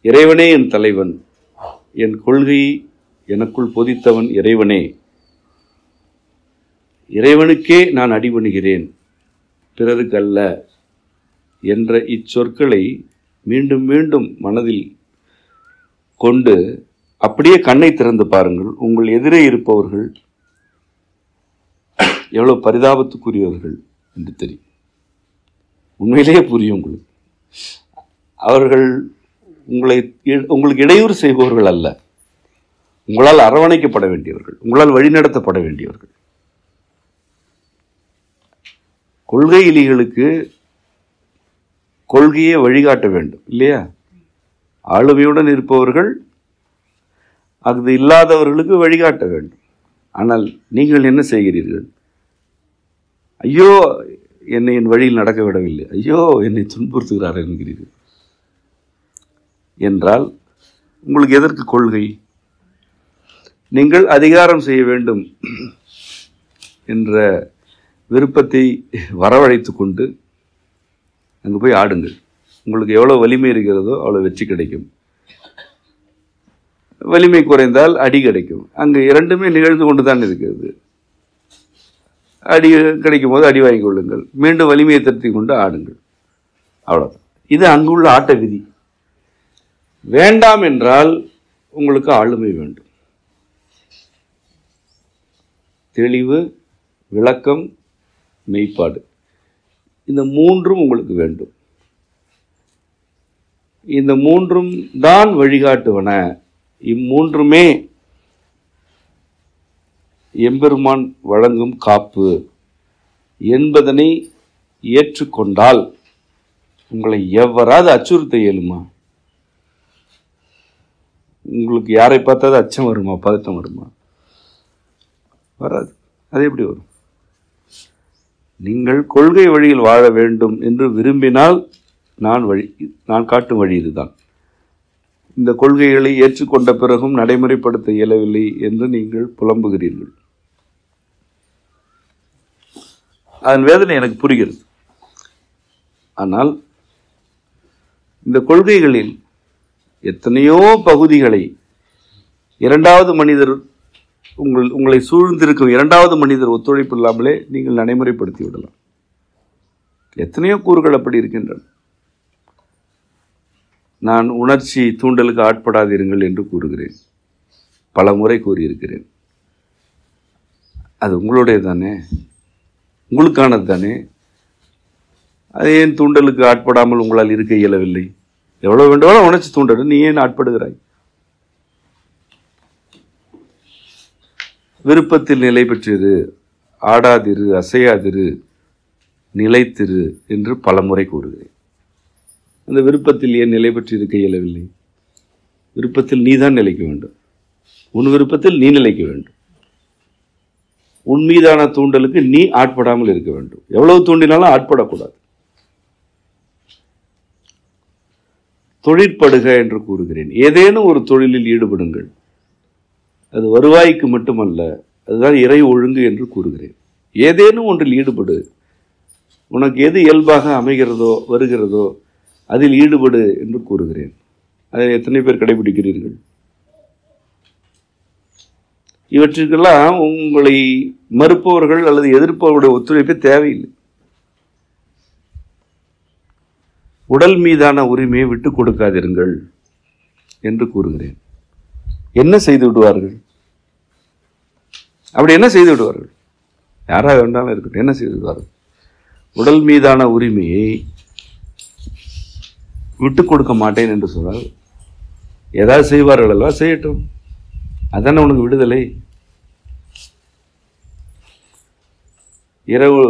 [SPEAKER 2] இறைவனே என் தலைவன், என் கொள்கையை எனக்குள் பொதித்தவன் இறைவனே, இறைவனுக்கே நான் அடிபணிகிறேன், பிறருக்கு அல்ல என்ற இச்சொற்களை மீண்டும் மீண்டும் மனதில் கொண்டு அப்படியே கண்ணை திறந்து பாருங்கள். உங்கள் எதிரே இருப்பவர்கள் எவ்வளவு பரிதாபத்துக்குரியவர்கள் என்று தெரியும். உண்மையிலேயே புரியும் உங்களுக்கு. அவர்கள் உங்களுக்கு இடையூறு செய்பவர்கள் அல்ல, உங்களால் அரவணைக்கப்பட வேண்டியவர்கள், உங்களால் வழிநடத்தப்பட வேண்டியவர்கள். கொள்கையிலிகளுக்கு கொள்கையை வழிகாட்ட வேண்டும் இல்லையா? ஆளுமையுடன் இருப்பவர்கள் அது இல்லாதவர்களுக்கு வழிகாட்ட வேண்டும். ஆனால் நீங்கள் என்ன செய்கிறீர்கள்? ஐயோ என்னை என் வழியில் நடக்க விடவில்லை, ஐயோ என்னை துன்புறுத்துகிறார் என்கிறீர்கள் என்றால் உங்களுக்கு எதற்கு கொள்கை? நீங்கள் அதிகாரம் செய்ய வேண்டும் என்ற விருப்பத்தை வரவழைத்து கொண்டு அங்கே போய் ஆடுங்கள். உங்களுக்கு எவ்வளோ வலிமை இருக்கிறதோ அவ்வளோ வெற்றி கிடைக்கும். வலிமை குறைந்தால் அடி கிடைக்கும். அங்கு இரண்டுமே நிகழ்ந்து கொண்டு தான் இருக்கிறது. அடி கிடைக்கும் போது அடி வாங்கிக் கொள்ளுங்கள், மீண்டும் வலிமையை திருத்தி கொண்டு ஆடுங்கள், அவ்வளோதான். இது அங்குள்ள ஆட்ட விதி. வேண்டாம் என்றால் உங்களுக்கு ஆளுமை வேண்டும். தெளிவு, விளக்கம், மெய்ப்பாடு, இந்த மூன்றும் உங்களுக்கு வேண்டும். இந்த மூன்றும் தான் வழிகாட்டுவன. இம்மூன்றுமே எம்பெருமான் வழங்கும் காப்பு என்பதனை ஏற்றுக்கொண்டால் உங்களை எவராது அச்சுறுத்த இயலுமா? உங்களுக்கு யாரை பார்த்தாது அச்சம் வருமா, பதட்டம் வருமா? வராது. அது எப்படி வரும்? நீங்கள் கொள்கை வழியில் வாழ வேண்டும் என்று விரும்பினால் நான் காட்டும் வழி இதுதான். இந்த கொள்கைகளை ஏற்றுக்கொண்ட பிறகும் நடைமுறைப்படுத்த இயலவில்லை என்று நீங்கள் புலம்புகிறீர்கள். அதன் வேதனை எனக்கு புரிகிறது. ஆனால் இந்த கொள்கைகளில் எத்தனையோ பகுதிகளை இரண்டாவது மனிதர் உங்களை சூழ்ந்திருக்கும் இரண்டாவது மனிதர் ஒத்துழைப்பு இல்லாமலே நீங்கள் நடைமுறைப்படுத்தி விடலாம். எத்தனையோ கூறுகள் அப்படி இருக்கின்றன. நான் உணர்ச்சி தூண்டலுக்கு ஆட்படாதீர்கள் என்று கூறுகிறேன், பல முறை கூறியிருக்கிறேன். அது உங்களுடைய தானே, உங்களுக்கானது தானே. அது ஏன் தூண்டலுக்கு ஆட்படாமல் உங்களால் இருக்க இயலவில்லை? எவ்வளவு வேண்டுமானாலும் உணர்ச்சி தூண்டல், நீ ஏன் ஆட்படுகிறாய்? விருப்பத்தில் நிலை பெற்றிரு, ஆடாதிரு, அசையாதிரு, நிலைத்திரு என்று பல முறை கூறுகிறேன். அந்த விருப்பத்தில் ஏன் நிலை பெற்று இருக்க இயலவில்லை? விருப்பத்தில் நீ தான் நிலைக்க வேண்டும். உன் விருப்பத்தில் நீ நிலைக்க வேண்டும். உன் மீதான தூண்டலுக்கு நீ ஆட்படாமல் இருக்க வேண்டும். எவ்வளவு தூண்டினாலும் ஆட்படக்கூடாது. தொழிற்படுக என்று கூறுகிறேன். ஏதேனும் ஒரு தொழிலில் ஈடுபடுங்கள். அது வருவாய்க்கு மட்டுமல்ல, அதுதான் இறை ஒழுங்கு என்று கூறுகிறேன். ஏதேனும் ஒன்றில் ஈடுபடு. உனக்கு எது இயல்பாக அமைகிறதோ வருகிறதோ அதில் ஈடுபடு என்று கூறுகிறேன். அதை எத்தனை பேர் கடைபிடிக்கிறீர்கள்? இவற்றிற்கெல்லாம் உங்களை மறுப்பவர்கள் அல்லது எதிர்ப்பவர்களுடைய ஒத்துழைப்பே தேவையில்லை. உடல் மீதான உரிமையை விட்டுக் கொடுக்காதிருங்கள் என்று கூறுகிறேன். என்ன செய்து விடுவார்கள்? அப்படி என்ன செய்து விடுவார்கள்? யாராக வேண்டாலும் இருக்கட்டும், என்ன செய்து விடுவார்கள்? உடல் மீதான உரிமையை விட்டுக் கொடுக்க மாட்டேன் என்று சொன்னால் ஏதாவது செய்வார்கள் அல்லவா? செய்யட்டும், அதான உனக்கு விடுதலை. இரவு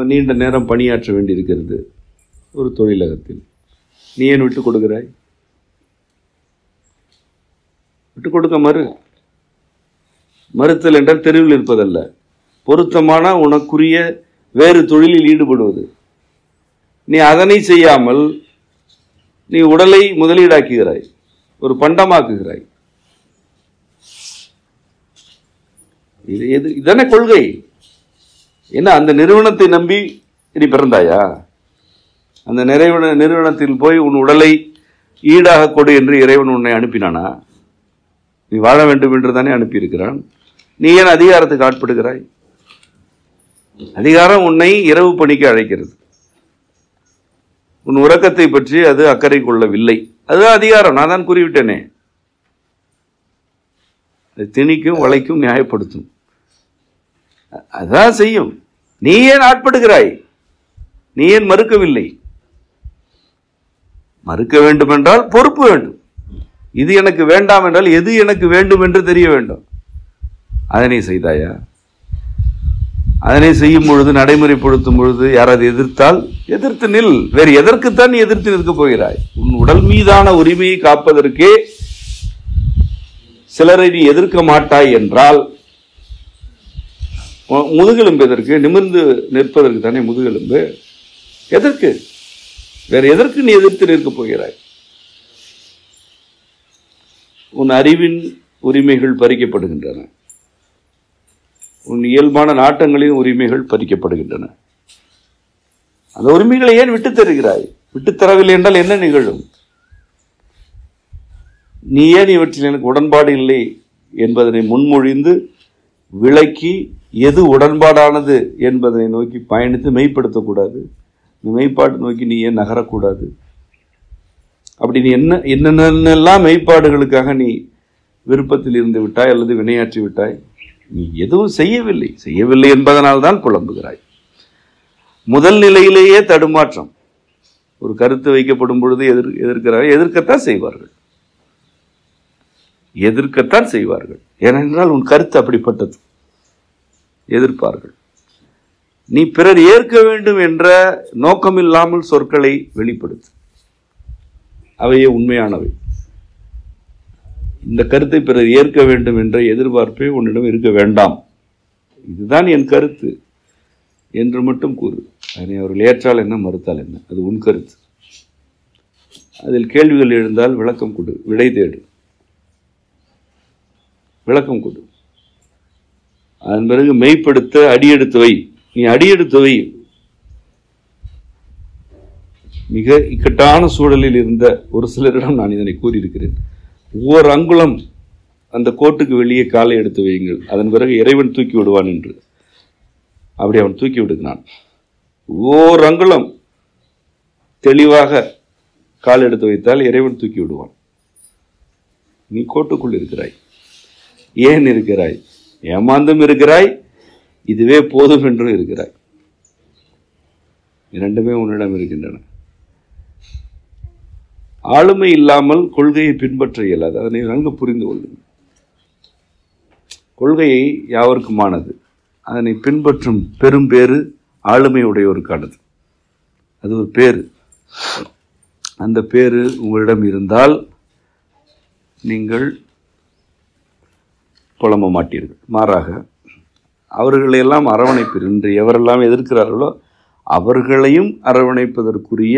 [SPEAKER 2] நீண்ட நேரம் பணியாற்ற வேண்டியிருக்கிறது ஒரு தொழிலகத்தில். நீ ஏன் விட்டுக் கொடுக்கிறாய்? விட்டுக் கொடுக்க மறுத்தல் என்றால் தெருவில் இருப்பதல்ல, பொருத்தமான உனக்குரிய வேறு தொழிலில் ஈடுபடுவது. நீ அதனை செய்யாமல் நீ உடலை முதலீடாக்குகிறாய், ஒரு பண்டமாக்குகிறாய். இதுதானே கொள்கை. என்ன அந்த நிறுவனத்தை நம்பி நீ பிறந்தாயா? அந்த நிறுவனத்தில் போய் உன் உடலை ஈடாக கொடு என்று இறைவன் உன்னை அனுப்பினானா? நீ வாழ வேண்டும் என்று தானே அனுப்பியிருக்கிறான். நீ ஏன் அதிகாரத்துக்கு ஆட்படுகிறாய்? அதிகாரம் உன்னை இரவு பணிக்கு அழைக்கிறது. உன் உறக்கத்தை பற்றி அது அக்கறை கொள்ளவில்லை. அதுதான் அதிகாரம். நான் தான் கூறிவிட்டேனே. அது திணிக்கும், வளைக்கும், நியாயப்படுத்தும். அதான் செய்யும். நீ ஏன் ஆட்படுகிறாய்? நீ ஏன் மறுக்கவில்லை? மறுக்க வேண்டும் என்றால் பொறுப்பு வேண்டும். இது எனக்கு வேண்டாம் என்றால் எது எனக்கு வேண்டும் என்று தெரிய வேண்டும். அதனை செய்தாயா? அதனை செய்யும் பொழுது, நடைமுறைப்படுத்தும் பொழுது யாராவது எதிர்த்தால் எதிர்த்து நில். வேறு எதற்குத்தான் நீ எதிர்த்து நிற்க போகிறாய்? உன் உடல் மீதான உரிமையை காப்பதற்கே சிலரை நீ எதிர்க்க மாட்டாய் என்றால் முதுகெலும்பு எதற்கு? நிமிர்ந்து நிற்பதற்கு தானே முதுகெலும்பு. எதற்கு? வேற எதற்கு நீ எதிர்த்து நிற்கப் போகிறாய்? உன் அறிவின் உரிமைகள் பறிக்கப்படுகின்றன. உன் இயல்பான நாட்டங்களின் உரிமைகள் பறிக்கப்படுகின்றன. அந்த உரிமைகளை ஏன் விட்டு தருகிறாய்? விட்டு தரவில்லை என்றால் என்ன நிகழும்? நீ ஏன் இவற்றில் எனக்கு உடன்பாடு இல்லை என்பதனை முன்மொழிந்து விளக்கி எது உடன்பாடானது என்பதனை நோக்கி பயணித்து மெய்ப்படுத்தக்கூடாது? மெய்ப்பாடு நோக்கி நீ ஏன் நகரக்கூடாது? அப்படி நீ என்னென்னலாம் மெய்ப்பாடுகளுக்காக நீ விருப்பத்தில் இருந்து விட்டாய் அல்லது வினையாற்றி விட்டாய்? நீ எதுவும் செய்யவில்லை என்பதனால்தான் புலம்புகிறாய். முதல் நிலையிலேயே தடுமாற்றம். ஒரு கருத்து வைக்கப்படும் பொழுது எதிர்க்கிறார்கள். எதிர்க்கத்தான் செய்வார்கள். ஏனென்றால் உன் கருத்து அப்படிப்பட்டது. எதிர்ப்பார்கள். நீ பிறர் ஏற்க வேண்டும் என்ற நோக்கமில்லாமல் சொற்களை வெளிப்படுத்து. அவையே உண்மையானவை. இந்த கருத்தை பிறர் ஏற்க வேண்டும் என்ற எதிர்பார்ப்பே உன்னிடம் இருக்க வேண்டாம். இதுதான் என் கருத்து என்று மட்டும் கூறு. அதனை அவர்கள் ஏற்றால் என்ன, மறுத்தால் என்ன, அது உன் கருத்து. அதில் கேள்விகள் எழுந்தால் விளக்கம் கொடு, விடை தேடு, விளக்கம் கொடு. அதன் பிறகு மெய்ப்படுத்த அடியெடுத்து வை. நீ அடியெடுத்து வை. மிக இக்கட்டான சூழலில் இருந்த ஒரு சிலரிடம் நான் இதனை கூறியிருக்கிறேன். ஒவ்வொரு அங்குலம் அந்த கோட்டுக்கு வெளியே காலை எடுத்து வையுங்கள், அதன் பிறகு இறைவன் தூக்கி விடுவான் என்று. அப்படி அவன் தூக்கி விடுகிறான். ஒவ்வொரு அங்குலம் தெளிவாக கால் எடுத்து வைத்தால் இறைவன் தூக்கி விடுவான். நீ கோட்டுக்குள் இருக்கிறாய். ஏன் இருக்கிறாய்? ஏமாந்தும் இருக்கிறாய், இதுவே போதும் என்றும் இருக்கிறாய். இரண்டுமே உன்னிடம் இருக்கின்றன. ஆளுமை இல்லாமல் கொள்கையை பின்பற்ற இயலாது. அதனை நன்கு புரிந்து கொள்ளுங்கள். கொள்கையை யாவருக்குமானது. அதனை பின்பற்றும் பெரும் பேறு ஆளுமை உடையோருக்கானது. அது ஒரு பேரு. அந்த பேரு உங்களிடம் இருந்தால் நீங்கள் புலம்ப மாட்டீர்கள். மாறாக அவர்களையெல்லாம் அரவணைப்பீர். இன்று எவரெல்லாம் எதிர்க்கிறார்களோ அவர்களையும் அரவணைப்பதற்குரிய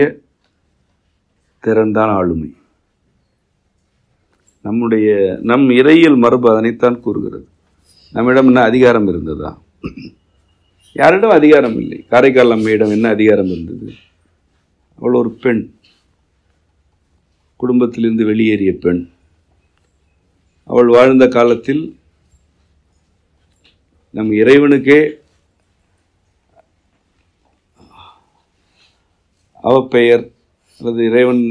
[SPEAKER 2] திறன்தான் ஆளுமை. நம் இறையியல் மரபு அதனைத்தான் கூறுகிறது. நம்மிடம் என்ன அதிகாரம் இருந்ததா? யாரிடம் அதிகாரம் இல்லை. காரைக்கால் அம்மையிடம் என்ன அதிகாரம் இருந்தது? அவள் ஒரு பெண், குடும்பத்திலிருந்து வெளியேறிய பெண். அவள் வாழ்ந்த காலத்தில் நம் இறைவனுக்கே அவப்பெயர் அல்லது இறைவன்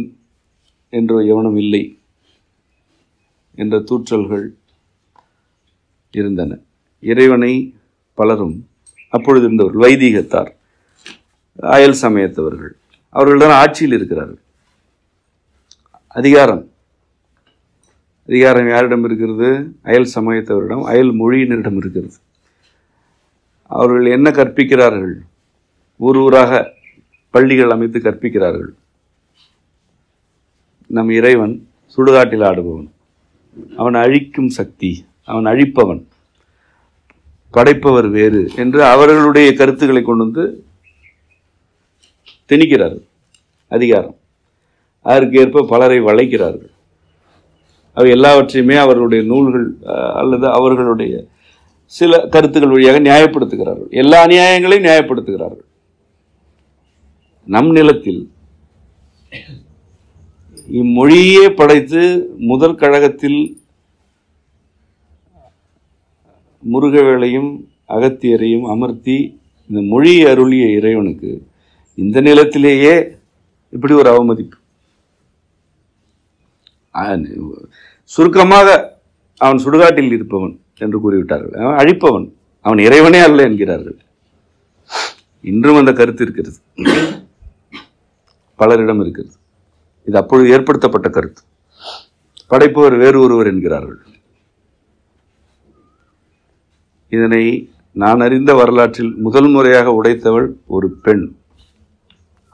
[SPEAKER 2] என்ற எவனும் இல்லை என்ற தூற்றல்கள் இருந்தன. இறைவனை பலரும் அப்பொழுது இருந்தவர்கள் வைதீகத்தார், அயல் சமயத்தவர்கள், அவர்கள்தான் ஆட்சியில் இருக்கிறார்கள். அதிகாரம் யாரிடம் இருக்கிறது? அயல் சமயத்தவரிடம், அயல் மொழியினரிடம் இருக்கிறது. அவர்கள் என்ன கற்பிக்கிறார்கள்? ஊராக பள்ளிகள் அமைத்து கற்பிக்கிறார்கள். நம் இறைவன் சுடுகாட்டில் ஆடுபவன், அவன் அழிக்கும் சக்தி, அவன் அழிப்பவன், படைப்பவர் வேறு என்று அவர்களுடைய கருத்துக்களை கொண்டு வந்து திணிக்கிறார்கள். அதிகாரம் அதற்கு ஏற்ப பலரை வளைக்கிறார்கள். அவை எல்லாவற்றையுமே அவர்களுடைய நூல்கள் அல்லது அவர்களுடைய சில கருத்துக்கள் வழியாக நியாயப்படுத்துகிறார்கள். எல்லா அநியாயங்களையும் நியாயப்படுத்துகிறார்கள். நம் நிலத்தில் இம்மொழியே படைத்து முதல் கழகத்தில் முருகவேளையும் அகத்தியரையும் அமர்த்தி இந்த மொழியை அருளிய இறைவனுக்கு இந்த நிலத்திலேயே இப்படி ஒரு அவமதிப்பு. சுருக்கமாக அவன் சுடுகாட்டில் இருப்பவன் என்று கூறிவிட்டார்கள். அவன் அழிப்பவன், அவன் இறைவனே அல்ல என்கிறார்கள். இன்றும் அந்த கருத்து இருக்கிறது, பலரிடம் இருக்கிறது. இது அப்பொழுது ஏற்படுத்தப்பட்ட கருத்து. படைப்பவர் வேறு ஒருவர் என்கிறார்கள். இதனை நான் அறிந்த வரலாற்றில் முதல் முறையாக உடைத்தவள் ஒரு பெண்,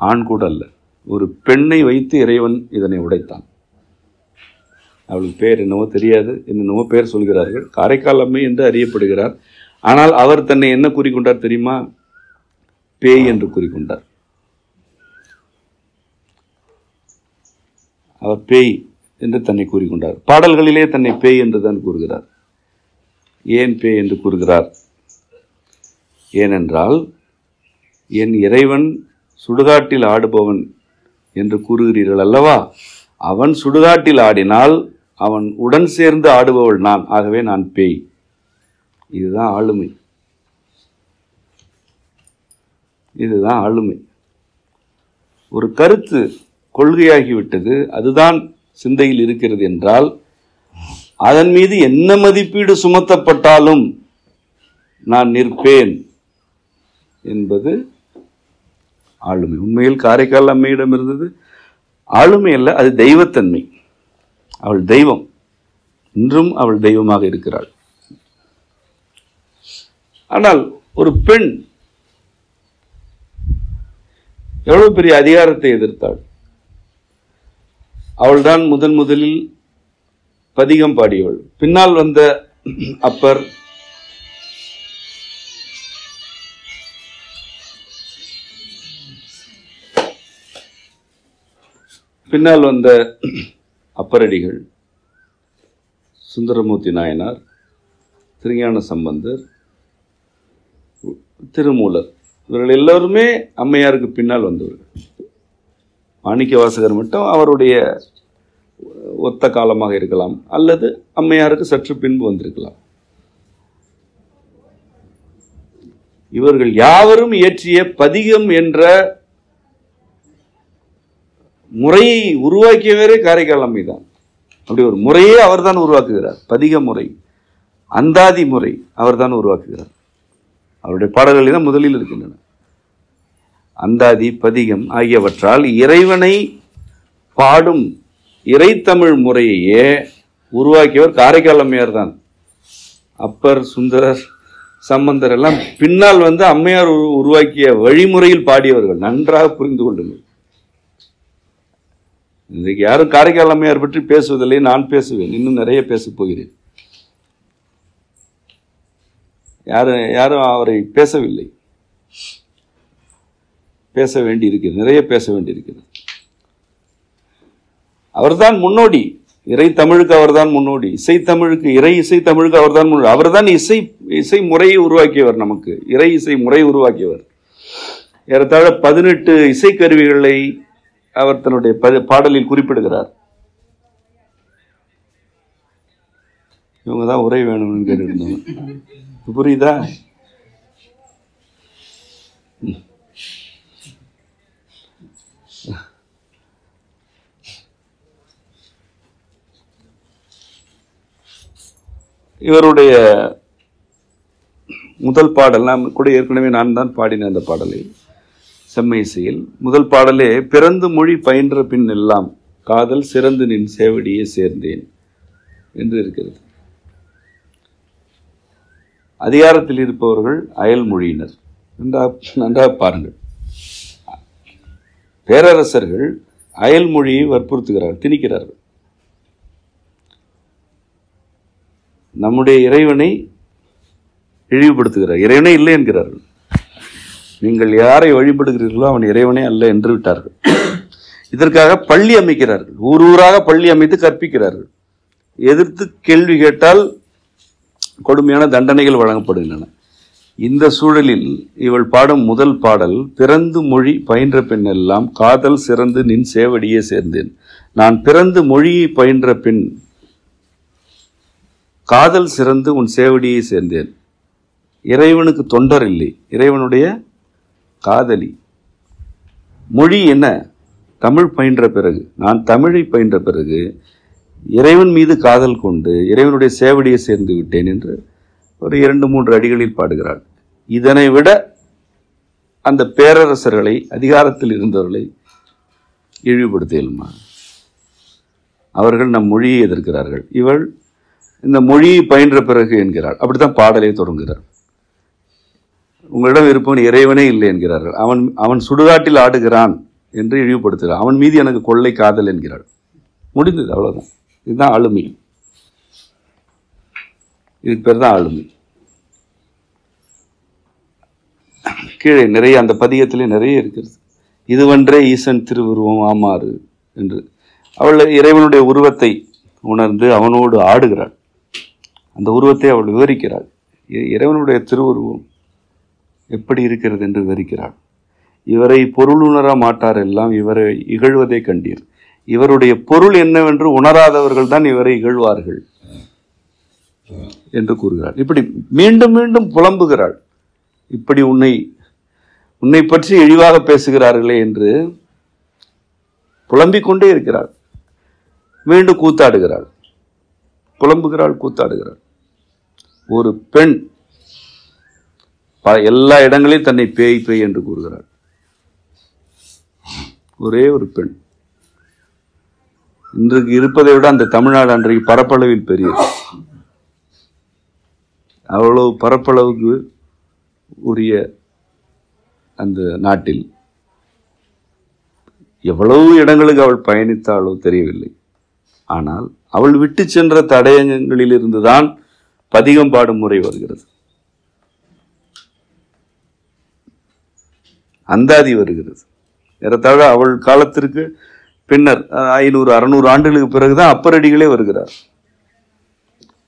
[SPEAKER 2] ஆண் கூட அல்ல. ஒரு பெண்ணை வைத்து இறைவன் இதனை உடைத்தான். அவளுக்கு பேர் என்னவோ தெரியாது, என்னென்னவோ பேர் சொல்கிறார்கள். காரைக்கால் அம்மை என்று அறியப்படுகிறார். ஆனால் அவர் தன்னை என்ன கூறிக்கொண்டார் தெரியுமா? பேய் என்று கூறிக்கொண்டார். அவர் பேய் என்று தன்னை கூறிக்கொண்டார். பாடல்களிலே தன்னை பேய் என்று தான் கூறுகிறார். ஏன் பேய் என்று கூறுகிறார்? ஏனென்றால் என் இறைவன் சுடுகாட்டில் ஆடுபவன் என்று கூறுகிறீர்கள் அல்லவா, அவன் சுடுகாட்டில் ஆடினால் அவன் உடன் சேர்ந்து ஆடுபவள் நான், ஆகவே நான் பேய். இதுதான் ஆளுமை. இதுதான் ஆளுமை. ஒரு கருத்து கொள்கையாகிவிட்டது, அதுதான் சிந்தையில் இருக்கிறது என்றால் அதன் மீது என்ன மதிப்பீடு சுமத்தப்பட்டாலும் நான் நிற்பேன் என்பது ஆளுமை. உண்மையில் காரைக்கால் அம்மையிடம் இருந்தது ஆளுமை அல்ல, அது தெய்வத்தன்மை. அவள் தெய்வம், இன்றும் அவள் தெய்வமாக இருக்கிறாள். ஆனால் ஒரு பெண் எவ்வளவு பெரிய அதிகாரத்தை எதிர்த்தாள். அவள்தான் முதலில் பதிகம் பாடியவள். பின்னால் வந்த அப்பர், பின்னால் வந்த அப்பரடிகள், சுந்தரமூர்த்தி நாயனார், திருஞான சம்பந்தர், திருமூலர், இவர்கள் எல்லோருமே அம்மையாருக்கு பின்னால் வந்தவர்கள். மாணிக்க வாசகர் மட்டும் அவருடைய ஒத்த காலமாக இருக்கலாம், அல்லது அம்மையாருக்கு சற்று பின்பு வந்திருக்கலாம். இவர்கள் யாவரும் இயற்றிய பதிகம் என்ற முறையை உருவாக்கியவரே காரைக்கால் அம்மைதான். அப்படி ஒரு முறையே அவர்தான் உருவாக்குகிறார். பதிக முறை, அந்தாதி முறை அவர்தான் உருவாக்குகிறார். அவருடைய பாடல்கள் தான் முதலில் இருக்கின்றன. அந்தாதி, பதிகம் ஆகியவற்றால் இறைவனை பாடும் இறைத்தமிழ் முறையே உருவாக்கியவர் காரைக்கால் அம்மையார் தான். அப்பர், சுந்தரர், சம்பந்தர் எல்லாம் பின்னால் வந்து அம்மையார் உருவாக்கிய வழிமுறையில் பாடியவர்கள். நன்றாக புரிந்து கொள்ளுங்கள். இன்றைக்கு யாரும் காரைக்கால் அம்மையார் பற்றி பேசுவதில்லை, நான் பேசுவேன், இன்னும் நிறைய பேசப் போகிறேன். யாரும் அவரை பேசவில்லை. பேச வேண்டியிருக்கிறது, நிறைய பேச வேண்டியிருக்கிறது. அவர்தான் முன்னோடி. இறை தமிழுக்கு அவர்தான் முன்னோடி. இசைத்தமிழுக்கு, இறை இசை தமிழுக்கு அவர்தான் முன்னோடி. அவர்தான் இசை முறையை உருவாக்கியவர். நமக்கு இறை இசை முறை உருவாக்கியவர். ஏறத்தாழ 18 இசைக்கருவிகளை அவர் தன்னுடைய பாடலில் குறிப்பிடுகிறார். இவங்க தான் உரை வேணும்னு கேட்டுருந்தவங்க. புரியுதா? இவருடைய முதல் பாடல் நாம் கூட ஏற்கனவே நான் தான் பாடினேன். அந்த பாடலை செம்மை இசையில் முதல் பாடலே பிறந்து மொழி பயின்ற பின் எல்லாம் காதல் சிறந்து நின் சேவடியே சேர்ந்தேன் என்று இருக்கிறது. அதிகாரத்தில் இருப்பவர்கள் அயல் மொழியினர். நன்றாக பாருங்கள். பேரரசர்கள் அயல் மொழியை வற்புறுத்துகிறார்கள், திணிக்கிறார்கள். நம்முடைய இறைவனை இழிவுபடுத்துகிறார். இறைவனே இல்லை என்கிறார்கள். நீங்கள் யாரை வழிபடுகிறீர்களோ அவன் இறைவனே அல்ல என்று விட்டார்கள். இதற்காக பள்ளி அமைக்கிறார்கள். ஊராக பள்ளி அமைத்து கற்பிக்கிறார்கள். எதிர்த்து கேள்வி கேட்டால் கொடுமையான தண்டனைகள் வழங்கப்படுகின்றன. இந்த சூழலில் இவள் பாடும் முதல் பாடல் பிறந்து மொழி பயின்ற பின் எல்லாம் காதல் சிறந்து நின் சேவடியே சேர்ந்தேன். நான் பிறந்து மொழியை பயின்ற பின் காதல் சிறந்து உன் சேவடியை சேர்ந்தேன். இறைவனுக்கு தொண்டர் இல்லை, இறைவனுடைய காதலி. மொழி என்ன? தமிழ் பயின்ற பிறகு, நான் தமிழை பயின்ற பிறகு இறைவன் மீது காதல் கொண்டு இறைவனுடைய சேவடியை சேர்ந்து விட்டேன் என்று ஒரு 2-3 அடிகளில் பாடுகிறாள். இதனை விட அந்த பேரரசர்களை, அதிகாரத்தில் இருந்தவர்களை இழிவுபடுத்த இயலுமா? அவர்கள் நம் மொழியை எதிர்க்கிறார்கள். இவள் இந்த மொழியை பயின்ற பிறகு என்கிறாள். அப்படித்தான் பாடலை தொடங்குகிறார். உங்களிடம் இருப்பவன் இறைவனே இல்லை என்கிறார்கள். அவன் சுடுகாட்டில் ஆடுகிறான் என்று இழிவுபடுத்துகிறார். அவன் மீது எனக்கு கொள்ளை காதல் என்கிறாள். முடிந்தது, அவ்வளவுதான். இதுதான் ஆளுமை. இதுக்கு பேர் தான் ஆளுமை. கீழே நிறைய அந்த பதிகத்திலே நிறைய இருக்கிறது. இதுவன்றே ஈசன் திருவுருவம் ஆமாறு என்று அவள் இறைவனுடைய உருவத்தை உணர்ந்து அவனோடு ஆடுகிறாள். அந்த உருவத்தை அவள் விவரிக்கிறாள். இறைவனுடைய திருவுருவம் எப்படி இருக்கிறது என்று விவரிக்கிறாள். இவரை பொருளுணர மாட்டார் எல்லாம் இவரை இகழ்வதை கண்டீர். இவருடைய பொருள் என்னவென்று உணராதவர்கள் தான் இவரை இகழ்வார்கள் என்று கூறுகிறாள். இப்படி மீண்டும் மீண்டும் புலம்புகிறாள். இப்படி உன்னை பற்றி இழிவாக பேசுகிறார்களே என்று புலம்பிக் கொண்டே இருக்கிறாள். மீண்டும் கூத்தாடுகிறாள், புலம்புகிறாள், கூத்தாடுகிறாள். ஒரு பெண் எல்லா இடங்களிலும் தன்னை பேய் பேய் என்று கூறுகிறாள். ஒரே ஒரு பெண். இன்றைக்கு இருப்பதை விட அந்த தமிழ்நாடு அன்றைக்கு பரப்பளவில் பெரியது. அவ்வளவு பரப்பளவுக்கு உரிய அந்த நாட்டில் எவ்வளவு இடங்களுக்கு அவள் பயணித்தாளோ தெரியவில்லை. ஆனால் அவள் விட்டு சென்ற தடயங்களில் இருந்துதான் பதிகம் பாடும் முறை வருகிறது, அந்தாதி வருகிறது. ஏறத்தாழ அவள் காலத்திற்கு பின்னர் 500-600 ஆண்டுகளுக்கு பிறகுதான் அப்பரடிகளே வருகிறார்.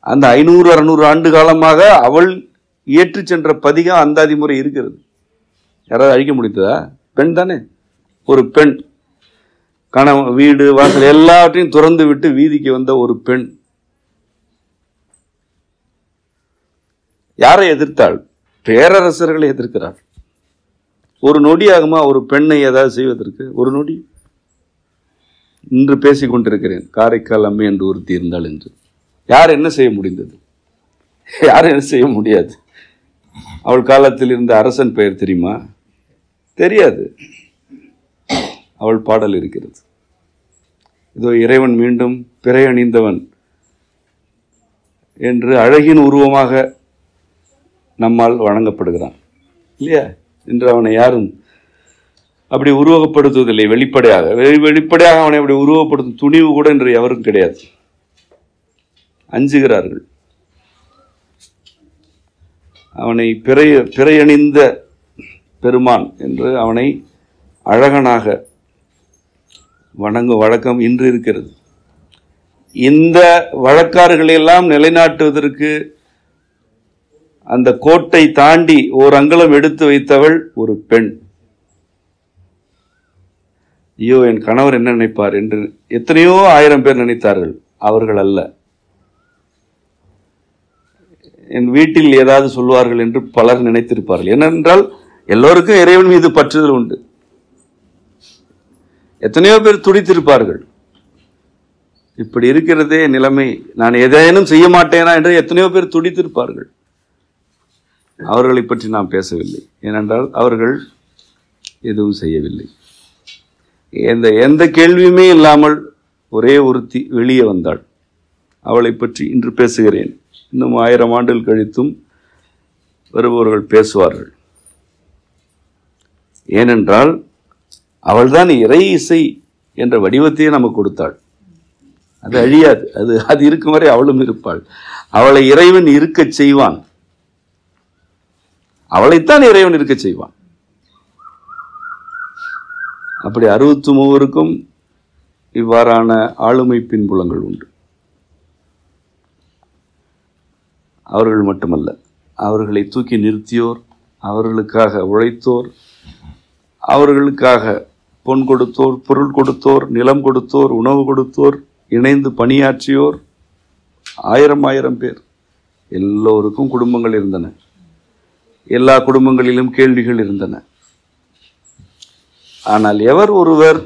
[SPEAKER 2] அந்த 500-600 ஆண்டு காலமாக அவள் ஏற்று சென்ற பதிகம் அந்தாதி முறை இருக்கிறது. யாராவது அழிக்க முடிந்ததா? பெண் தானே. ஒரு பெண் கணவன் வீடு வாசல் எல்லாவற்றையும் துறந்து விட்டு வீதிக்கு வந்த ஒரு பெண் யாரை எதிர்த்தாள்? பேரரசர்களை எதிர்க்கிறாள். ஒரு நொடியாகுமா ஒரு பெண்ணை ஏதாவது செய்வதற்கு? ஒரு நொடி. இன்று பேசிக் கொண்டிருக்கிறேன், காரைக்கால் அம்மை என்று ஒருத்தி இருந்தாள் என்று. யார் என்ன செய்ய முடிந்தது? யாரும் என்ன செய்ய முடியாது. அவள் காலத்தில் இருந்த அரசன் பெயர் தெரியுமா? தெரியாது. அவள் பாடல் இருக்கிறது. இதோ இறைவன் மீண்டும் பிறை அணிந்தவன் என்று அழகின் உருவமாக நம்மால் வழங்கப்படுகிறான் இல்லையா? என்று அவனை யாரும் அப்படி உருவகப்படுத்துவதில்லை. வெளிப்படையாக அவனை அப்படி உருவப்படுத்தும் துணிவு கூட என்று எவரும் கிடையாது. அஞ்சுகிறார்கள். அவனை பிறையணிந்த பெருமான் என்று அவனை அழகனாக வணங்கும் வழக்கம் இன்று இருக்கிறது. இந்த வழக்காறுகளை எல்லாம் நிலைநாட்டுவதற்கு அந்த கோட்டை தாண்டி ஓர் அங்குலம் எடுத்து வைத்தவள் ஒரு பெண். ஐயோ, என் கணவர் என்ன நினைப்பார் என்று எத்தனையோ 1000 பேர் நினைத்தார்கள். அவர்கள் அல்ல. என் வீட்டில் ஏதாவது சொல்வார்கள் என்று பலர் நினைத்திருப்பார்கள். ஏனென்றால் எல்லோருக்கும் இறைவன் மீது பற்றுதல் உண்டு. எத்தனையோ பேர் துடித்திருப்பார்கள். இப்படி இருக்கிறதே நிலைமை, நான் எதையேனும் செய்ய மாட்டேனா என்று எத்தனையோ பேர் துடித்திருப்பார்கள். அவர்களை பற்றி நாம் பேசவில்லை. ஏனென்றால் அவர்கள் எதுவும் செய்யவில்லை. எந்த கேள்வியுமே இல்லாமல் ஒரே ஒருத்தி வெளியே வந்தாள். அவளை பற்றி இன்று பேசுகிறேன். இன்னும் 1000 ஆண்டுகள் கழித்தும் வருபவர்கள் பேசுவார்கள். ஏனென்றால் அவள்தான் இறை இசை என்ற வடிவத்தையே நமக்கு கொடுத்தாள். அது அழியாது. அது இருக்கும் வரை அவளும் இருப்பாள். அவளை இறைவன் இருக்க செய்வான். அவளைத்தான் இறைவன் இருக்க செய்வான். அப்படி 63 இவ்வாறான ஆளுமை பின்புலங்கள் உண்டு. அவர்கள் மட்டுமல்ல, அவர்களை தூக்கி நிறுத்தியோர், அவர்களுக்காக உழைத்தோர், அவர்களுக்காக பொன் கொடுத்தோர், பொருள் கொடுத்தோர், நிலம் கொடுத்தோர், உணவு கொடுத்தோர், இணைந்து பணியாற்றியோர் 1000 பேர். எல்லோருக்கும் குடும்பங்கள் இருந்தன. எல்லா குடும்பங்களிலும் கேள்விகள் இருந்தன. ஆனால் எவர் ஒருவர்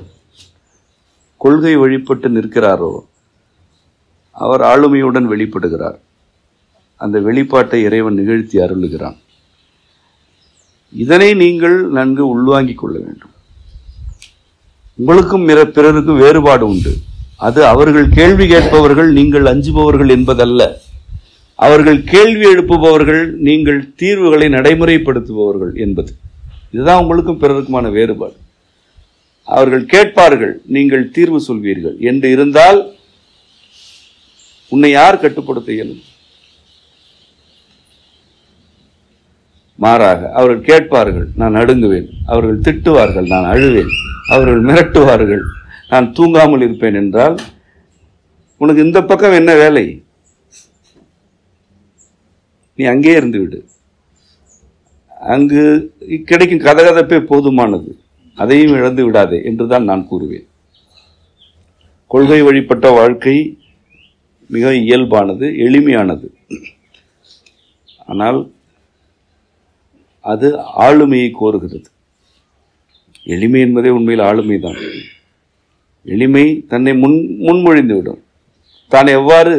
[SPEAKER 2] கொள்கை வழிபட்டு நிற்கிறாரோ அவர் ஆளுமையுடன் வெளிப்படுகிறார். அந்த வெளிப்பாட்டை இறைவன் நிகழ்த்தி அருளுகிறான். இதனை நீங்கள் நன்கு உள்வாங்கிக் கொள்ள வேண்டும். உங்களுக்கும் பிறருக்கும் வேறுபாடு உண்டு. அது அவர்கள் கேள்வி கேட்பவர்கள், நீங்கள் அஞ்சுபவர்கள் என்பதல்ல. அவர்கள் கேள்வி எழுப்புபவர்கள், நீங்கள் தீர்வுகளை நடைமுறைப்படுத்துபவர்கள் என்பது. இதுதான் உங்களுக்கும் பிறருக்குமான வேறுபாடு. அவர்கள் கேட்பார்கள், நீங்கள் தீர்வு சொல்வீர்கள் என்று இருந்தால் உன்னை யார் கட்டுப்படுத்த இயலும்? மாறாக அவர்கள் கேட்பார்கள், நான் நடுங்குவேன். அவர்கள் திட்டுவார்கள், நான் அழுவேன். அவர்கள் மிரட்டுவார்கள், நான் தூங்காமல் இருப்பேன் என்றால் உனக்கு இந்த பக்கம் என்ன வேலை? நீ அங்கே இருந்து விடு. அங்கு கிடைக்கும் கதகதப்பே போதுமானது, அதையும் இழந்து விடாதே என்றுதான் நான் கூறுவேன். கொள்கை வழிபட்ட வாழ்க்கை மிக இயல்பானது, எளிமையானது. ஆனால் அது ஆளுமையை கோருகிறது. எளிமை என்பதே உண்மையில் ஆளுமைதான். எளிமை தன்னை முன்மொழிந்துவிடும். தான் எவ்வாறு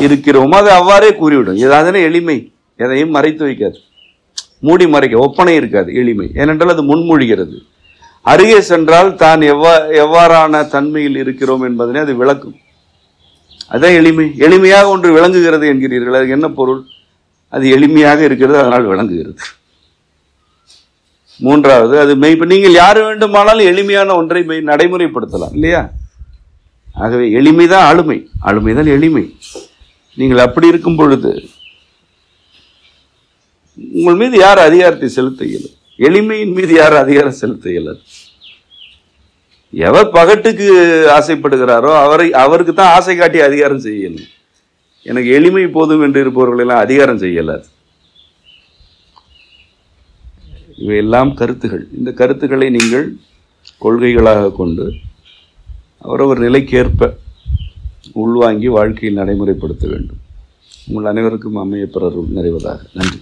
[SPEAKER 2] இருக்கிறோமோ அதை அவ்வாறே கூறிவிடும். ஏதாவது எளிமை எதையும் மறைத்து வைக்காது, மூடி மறைக்க ஒப்பனை இருக்காது எளிமை. ஏனென்றால் அது முன்மொழிகிறது. அருகே சென்றால் தான் எவ்வாறான தன்மையில் இருக்கிறோம் என்பதனை அது விளக்கும். அதுதான் எளிமை. எளிமையாக ஒன்று விளங்குகிறது என்கிறீர்கள், அதுக்கு என்ன பொருள்? அது எளிமையாக இருக்கிறது, அதனால் விளங்குகிறது. மூன்றாவது, அது இப்ப நீங்கள் யாரு வேண்டுமானாலும் எளிமையான ஒன்றை நடைமுறைப்படுத்தலாம் இல்லையா? ஆகவே எளிமைதான் ஆளுமை, ஆளுமைதான் எளிமை. நீங்கள் அப்படி இருக்கும் பொழுது உங்கள் மீது யார் அதிகாரத்தை செலுத்த இயலும்? எளிமையின் மீது யார் அதிகாரம் செலுத்த இயலாது. எவர் பகட்டுக்கு ஆசைப்படுகிறாரோ அவருக்கு தான் ஆசை காட்டி அதிகாரம் செய்யணும். எனக்கு எளிமை போதும் என்று இருப்பவர்களெல்லாம் அதிகாரம் செய்யலாது. இவையெல்லாம் கருத்துகள். இந்த கருத்துக்களை நீங்கள் கொள்கைகளாக கொண்டு அவரவர் நிலைக்கேற்ப உள்வாங்கி வாழ்க்கையில் நடைமுறைப்படுத்த வேண்டும். உங்கள் அனைவருக்கும் அமைய பிறரும் நிறைவதாக. நன்றி.